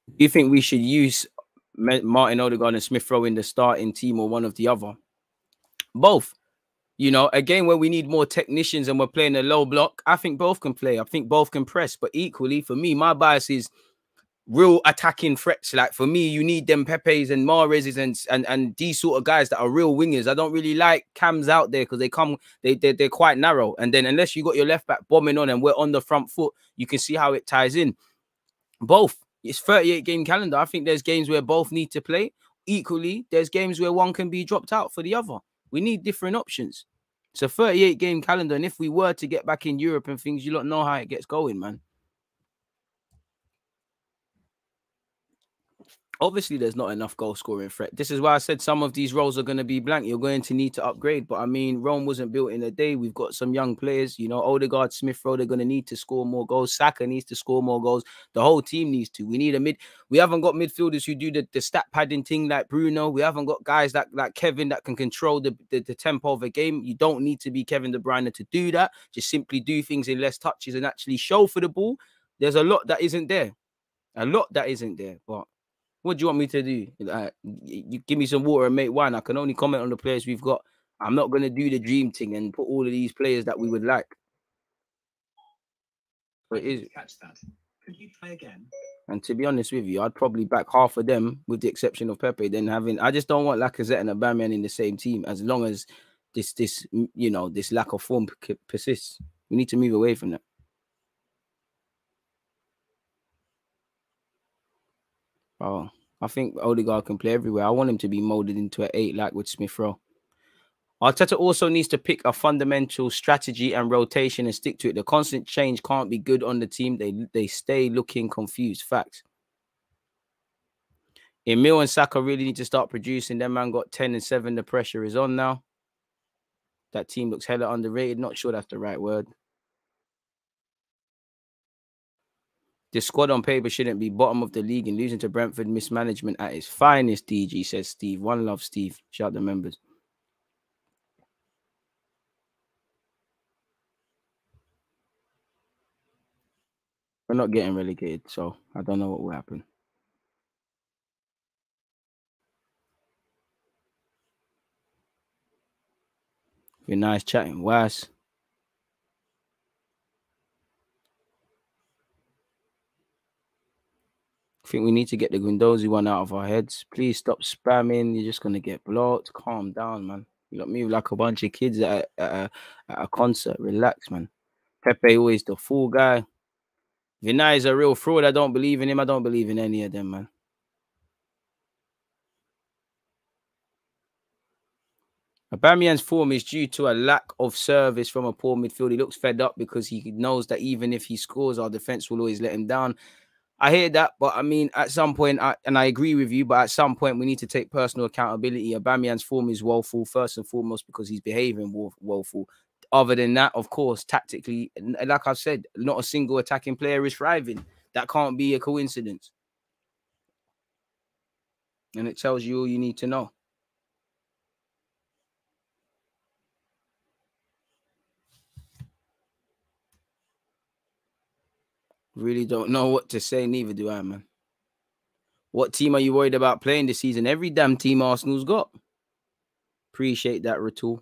Do you think we should use Martin Odegaard and Smith Rowe in the starting team or one of the other? Both. You know, again, when we need more technicians and we're playing a low block, I think both can play. I think both can press. But equally, for me, my bias is real attacking threats. Like for me, you need them Pepes and Mahrez's and these sort of guys that are real wingers. I don't really like cams out there because they're quite narrow. And then unless you got your left back bombing on and we're on the front foot, you can see how it ties in. Both. It's 38 game calendar. I think there's games where both need to play. Equally, there's games where one can be dropped out for the other. We need different options. It's a 38 game calendar. And if we were to get back in Europe and things, you don't know how it gets going, man. Obviously, there's not enough goal scoring threat. This is why I said some of these roles are going to be blank. You're going to need to upgrade. But I mean, Rome wasn't built in a day. We've got some young players, you know, Odegaard, Smith Rowe, they're going to need to score more goals. Saka needs to score more goals. The whole team needs to. We need we haven't got midfielders who do the stat padding thing like Bruno. We haven't got guys like Kevin that can control the tempo of a game. You don't need to be Kevin De Bruyne to do that. Just simply do things in less touches and actually show for the ball. There's a lot that isn't there. A lot that isn't there. But what do you want me to do? You give me some water and make wine. I can only comment on the players we've got. I'm not going to do the dream thing and put all of these players that we would like. But it is. Catch that. Could you play again? And to be honest with you, I'd probably back half of them, with the exception of Pepe. Then I just don't want Lacazette and Aubameyang in the same team. As long as this you know, this lack of form persists, we need to move away from that. Oh, I think Odegaard can play everywhere. I want him to be molded into an 8 like with Smith Rowe. Arteta also needs to pick a fundamental strategy and rotation and stick to it. The constant change can't be good on the team. They stay looking confused. Facts. Emil and Saka really need to start producing. Them man got 10 and 7. The pressure is on now. That team looks hella underrated. Not sure that's the right word. The squad on paper shouldn't be bottom of the league, and losing to Brentford, mismanagement at its finest, DG, says Steve. One love, Steve. Shout out the members. We're not getting relegated, so I don't know what will happen. Been nice chatting. Was. I think we need to get the Guendouzi one out of our heads. Please stop spamming. You're just going to get blocked. Calm down, man. You got me like a bunch of kids at a concert. Relax, man. Pepe always the fool guy. Vinai is a real fraud. I don't believe in him. I don't believe in any of them, man. Aubameyang's form is due to a lack of service from a poor midfield. He looks fed up because he knows that even if he scores, our defense will always let him down. I hear that, but I mean, at some point, and I agree with you, but at some point, we need to take personal accountability. Aubameyang's form is woeful, first and foremost, because he's behaving woeful. Other than that, of course, tactically, like I've said, not a single attacking player is thriving. That can't be a coincidence. And it tells you all you need to know. Really don't know what to say, neither do I, man. What team are you worried about playing this season? Every damn team Arsenal's got. Appreciate that, Ratul.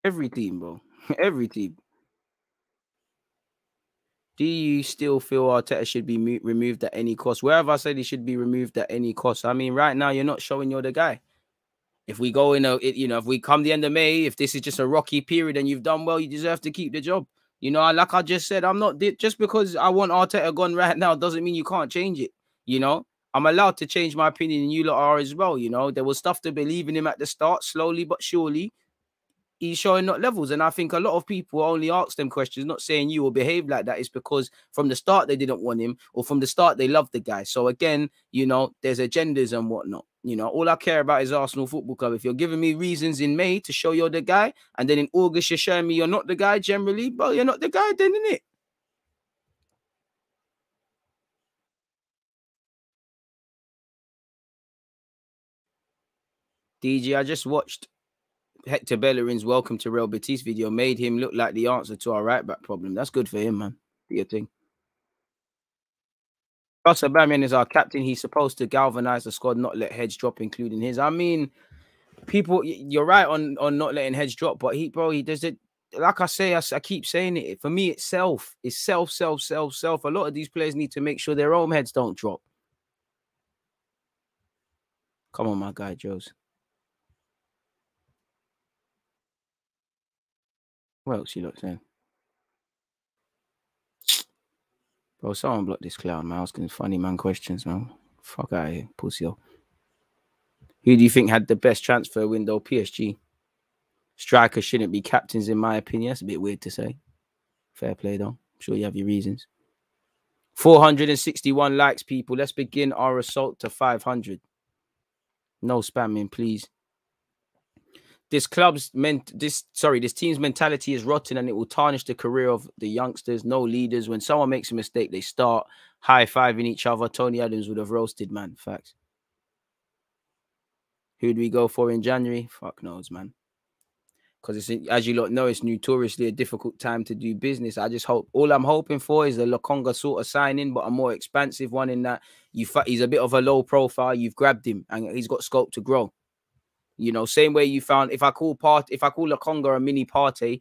Every team, bro. Every team. Do you still feel Arteta should be removed at any cost? Where have I said he should be removed at any cost? I mean, right now, you're not showing you're the guy. If we go in if we come the end of May, if this is just a rocky period and you've done well, you deserve to keep the job. Like I just said, I'm not just because I want Arteta gone right now doesn't mean you can't change it. I'm allowed to change my opinion, and you lot are as well. There was stuff to believe in him at the start, slowly but surely. He's showing not levels. And I think a lot of people only ask them questions, not saying you will behave like that. It's because from the start they didn't want him, or from the start they loved the guy. So again, there's agendas and whatnot. All I care about is Arsenal Football Club. If you're giving me reasons in May to show you're the guy, and then in August you're showing me you're not the guy generally, well, you're not the guy then, innit? DG, I just watched Hector Bellerin's Welcome to Real Betis video, made him look like the answer to our right back problem. That's good for him, man. Do your thing. Plus, Aubameyang is our captain. He's supposed to galvanize the squad, not let heads drop, including his. I mean, people, you're right on not letting heads drop, but he does it. Like I say, I keep saying it. For me, it's self. It's self. A lot of these players need to make sure their own heads don't drop. Come on, my guy, Joes. What else you lot saying? Bro, someone block this clown, man. Asking funny man questions, man. Fuck out of here, pussy. Who do you think had the best transfer window? PSG. Strikers shouldn't be captains, in my opinion. That's a bit weird to say. Fair play, though. I'm sure you have your reasons. 461 likes, people. Let's begin our assault to 500. No spamming, please. This team's mentality is rotten, and it will tarnish the career of the youngsters. No leaders. When someone makes a mistake, they start high-fiving each other. Tony Adams would have roasted, man. Facts. Who do we go for in January? Fuck knows, man. Because it's, as you lot know, it's notoriously a difficult time to do business. I just hope, all I'm hoping for is a Lokonga sort of signing, but a more expansive one, in that he's a bit of a low profile. You've grabbed him and he's got scope to grow. Same way you found, if I call Lokonga a mini Partey,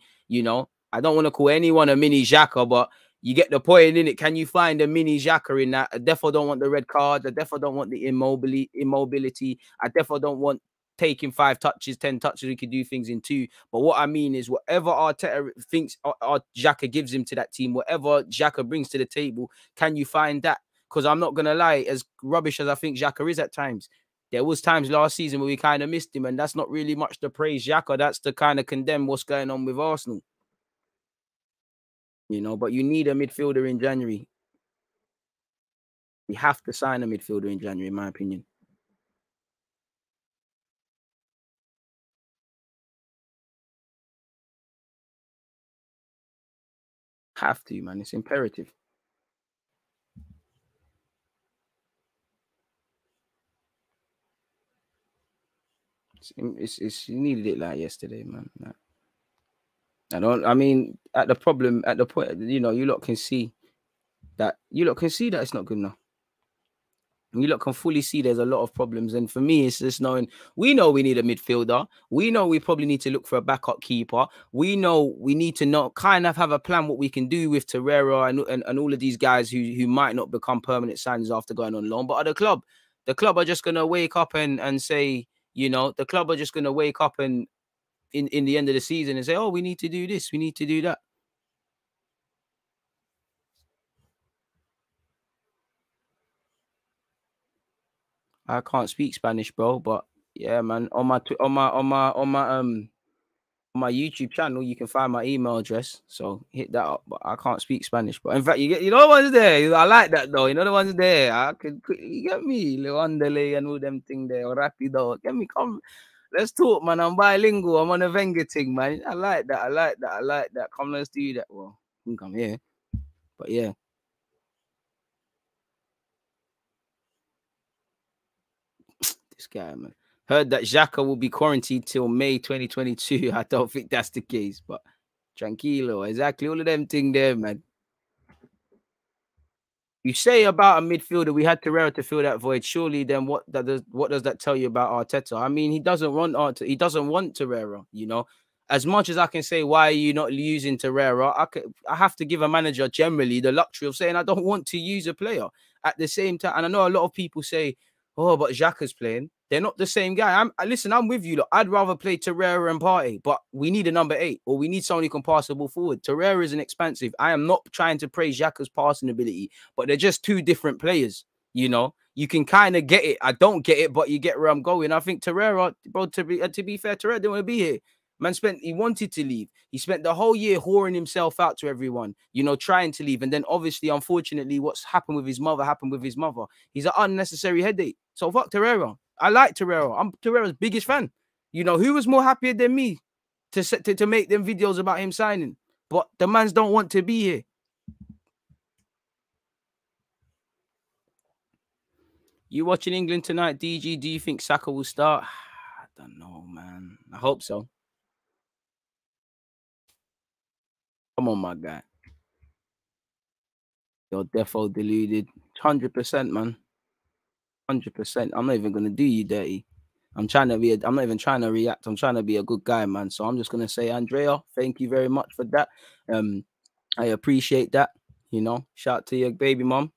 I don't want to call anyone a mini XHAKA, but you get the point, in it. Can you find a mini XHAKA in that? I definitely don't want the red cards. I definitely don't want the immobility. I definitely don't want taking 5 touches, 10 touches. We could do things in 2. But what I mean is, whatever Arteta thinks our XHAKA gives him to that team, whatever XHAKA brings to the table, can you find that? Because I'm not gonna lie, as rubbish as I think XHAKA is at times, there was times last season where we kind of missed him, and that's not really much to praise XHAKA. That's to kind of condemn what's going on with Arsenal. But you need a midfielder in January. We have to sign a midfielder in January, in my opinion. Have to, man. It's imperative. It's you needed it like yesterday, man. I mean, at the point, you lot can see that it's not good enough. You lot can fully see there's a lot of problems. And for me, it's just knowing, we know we need a midfielder. We know we probably need to look for a backup keeper. We know we need to kind of have a plan what we can do with Torreira and all of these guys who might not become permanent signings after going on loan. But at the club are just going to wake up and say, the club are just going to wake up and in the end of the season and say, oh, we need to do this, we need to do that. I can't speak Spanish, bro, but yeah, man. On my On my YouTube channel, you can find my email address. So hit that up. But I can't speak Spanish. But in fact, you know the ones there. I like that though. You know the ones there. I can you get me. Leandele and all them thing there. Or Rapido. Get me, come. Let's talk, man. I'm bilingual. I'm on a Wenger thing, man. I like that. I like that. I like that. Come, let's do that. Well, I think I'm here. But yeah. This guy, man. Heard that XHAKA will be quarantined till May 2022. I don't think that's the case, but tranquilo. Exactly. All of them thing there, man. You say about a midfielder, we had Torreira to fill that void. Surely, then what does that tell you about Arteta? I mean, he doesn't want he doesn't want Torreira. You know, as much as I can say, why are you not using Torreira? I have to give a manager generally the luxury of saying I don't want to use a player at the same time. And I know a lot of people say, oh, but XHAKA's playing. They're not the same guy. Listen, I'm with you. Look, I'd rather play Torreira and Partey, but we need a number 8, or we need someone who can pass the ball forward. Torreira isn't expensive. I am not trying to praise XHAKA's passing ability, but they're just two different players. You know, you can kind of get it. I don't get it, but you get where I'm going. I think Torreira, bro, to be fair, Torreira didn't want to be here. Man he wanted to leave. He spent the whole year whoring himself out to everyone, you know, trying to leave. And then obviously, unfortunately, what's happened with his mother happened with his mother. He's an unnecessary headache. So fuck Torreira. I like Torreira. I'm Torreira's biggest fan. You know, who was more happier than me to make them videos about him signing? But the mans don't want to be here. You watching England tonight, DG? Do you think Saka will start? I don't know, man. I hope so. Come on, my guy. You're defo deluded. 100%, man. 100%. I'm not even gonna do you dirty. I'm not even trying to react. I'm trying to be a good guy, man. So I'm just gonna say, Andrea, thank you very much for that. I appreciate that. You know, shout out to your baby mom.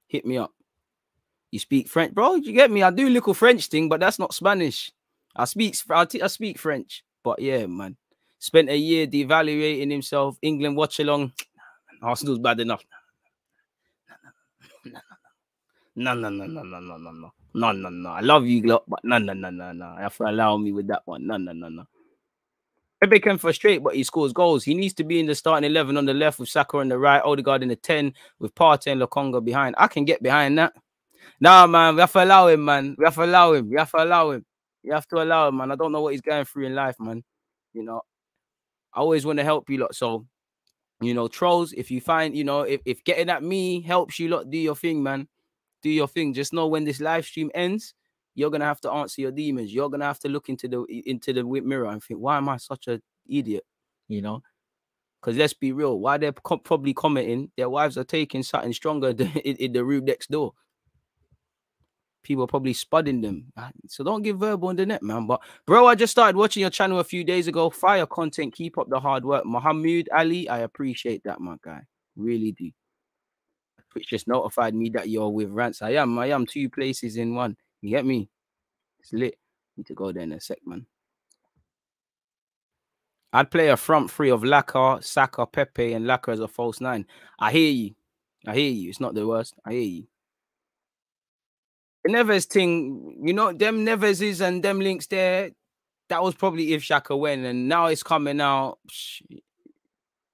Hit me up. You speak French, bro? You get me? I do a little French thing, but that's not Spanish. I speak French, but yeah, man. Spent a year devaluating himself. England watch along. Arsenal's bad enough. No. I love you, Glock, but no. You have to allow me with that one. No. Pepe can frustrate, but he scores goals. He needs to be in the starting 11 on the left with Saka on the right, Odegaard in the 10 with Partey and Lokonga behind. I can get behind that. Nah, man, we have to allow him, man. We have to allow him. You have to allow him, man. I don't know what he's going through in life, man. You know, I always want to help you lot. So, you know, trolls, if you find, you know, if getting at me helps you lot, do your thing, man. Do your thing. Just know when this live stream ends, you're gonna have to answer your demons. You're gonna have to look into the mirror and think, why am I such an idiot? You know, because let's be real, why they're probably commenting, their wives are taking something stronger in the room next door. People are probably spudding them. So don't give verbal on the net, man. But bro, I just started watching your channel a few days ago. Fire content. Keep up the hard work. Mohammed Ali, I appreciate that, my guy. Really do. Twitch just notified me that you're with Rants. I am 2 places in one. You get me? It's lit. Need to go there in a sec, man. I'd play a front 3 of Laka, Saka, Pepe, and Laka as a false 9. I hear you. It's not the worst. I hear you. The Neves thing, you know, them Neveses and them links there, that was probably if XHAKA went, and now it's coming out.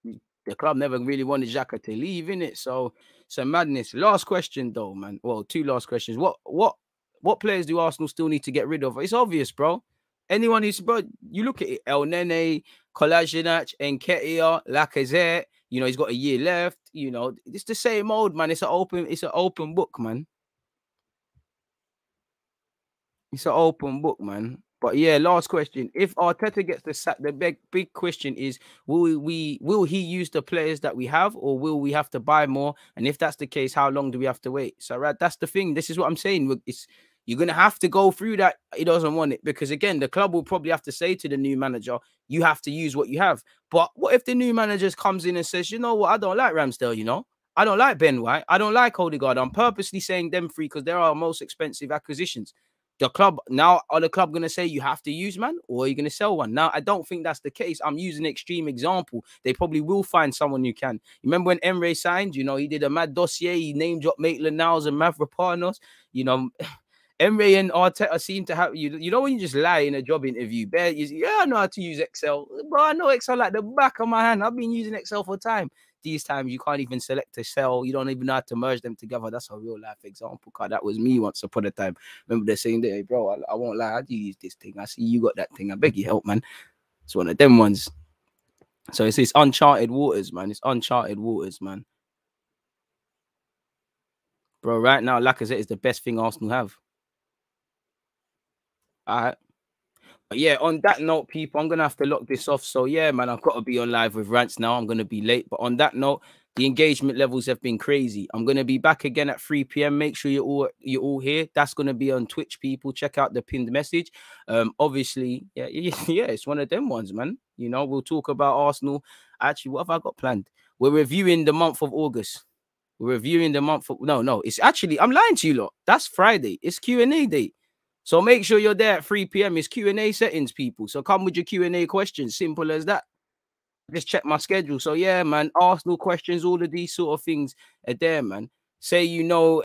The club never really wanted XHAKA to leave, innit? So it's a madness. Last question, though, man. Well, 2 last questions. What players do Arsenal still need to get rid of? It's obvious, bro. Anyone who's, bro, you look at it, El Nene, Kolasinac, Nketiah, Lacazette, you know, he's got a year left. You know, it's the same old, man. It's an open book, man. It's an open book, man. But yeah, last question. If Arteta gets the sack, the big question is, will he use the players that we have, or will we have to buy more? And if that's the case, how long do we have to wait? So right, that's the thing. This is what I'm saying. You're gonna have to go through that. He doesn't want it, because again, the club will probably have to say to the new manager, you have to use what you have. But what if the new manager comes in and says, you know what, I don't like Ramsdale, you know? I don't like Ben White. I don't like Odegaard. I'm purposely saying them 3 because they're our most expensive acquisitions. The club now, are the club going to say you have to use man, or are you going to sell one? Now, I don't think that's the case. I'm using an extreme example. They probably will find someone who can. You remember when Emre signed, you know, he did a mad dossier. He name dropped Maitland-Niles and Mavropanos. You know, Emre and Arteta seem to have you know when you just lie in a job interview, yeah, I know how to use Excel, bro. I know Excel like the back of my hand. I've been using Excel for time. These times you can't even select a cell, you don't even know how to merge them together. That's a real life example, cause that was me once upon a time. Remember they're saying, hey, bro, I won't lie, how do you use this thing? I see you got that thing. I beg you help, man. It's one of them ones. So it's uncharted waters, man. It's uncharted waters, man. Bro, right now, Lacazette is the best thing Arsenal have. All right. But yeah, on that note, people, I'm going to have to lock this off. So yeah, man, I've got to be on live with rants now. I'm going to be late. But on that note, the engagement levels have been crazy. I'm going to be back again at 3 p.m. Make sure you're all here. That's going to be on Twitch, people. Check out the pinned message. Obviously, yeah, it's one of them ones, man. You know, we'll talk about Arsenal. Actually, what have I got planned? We're reviewing the month of August. We're reviewing the month of... No. It's actually... I'm lying to you lot. That's Friday. It's Q&A day. So make sure you're there at 3 p.m. It's Q&A settings, people. So come with your Q&A questions. Simple as that. Just check my schedule. So yeah, man, Arsenal questions, all of these sort of things are there, man. Say you know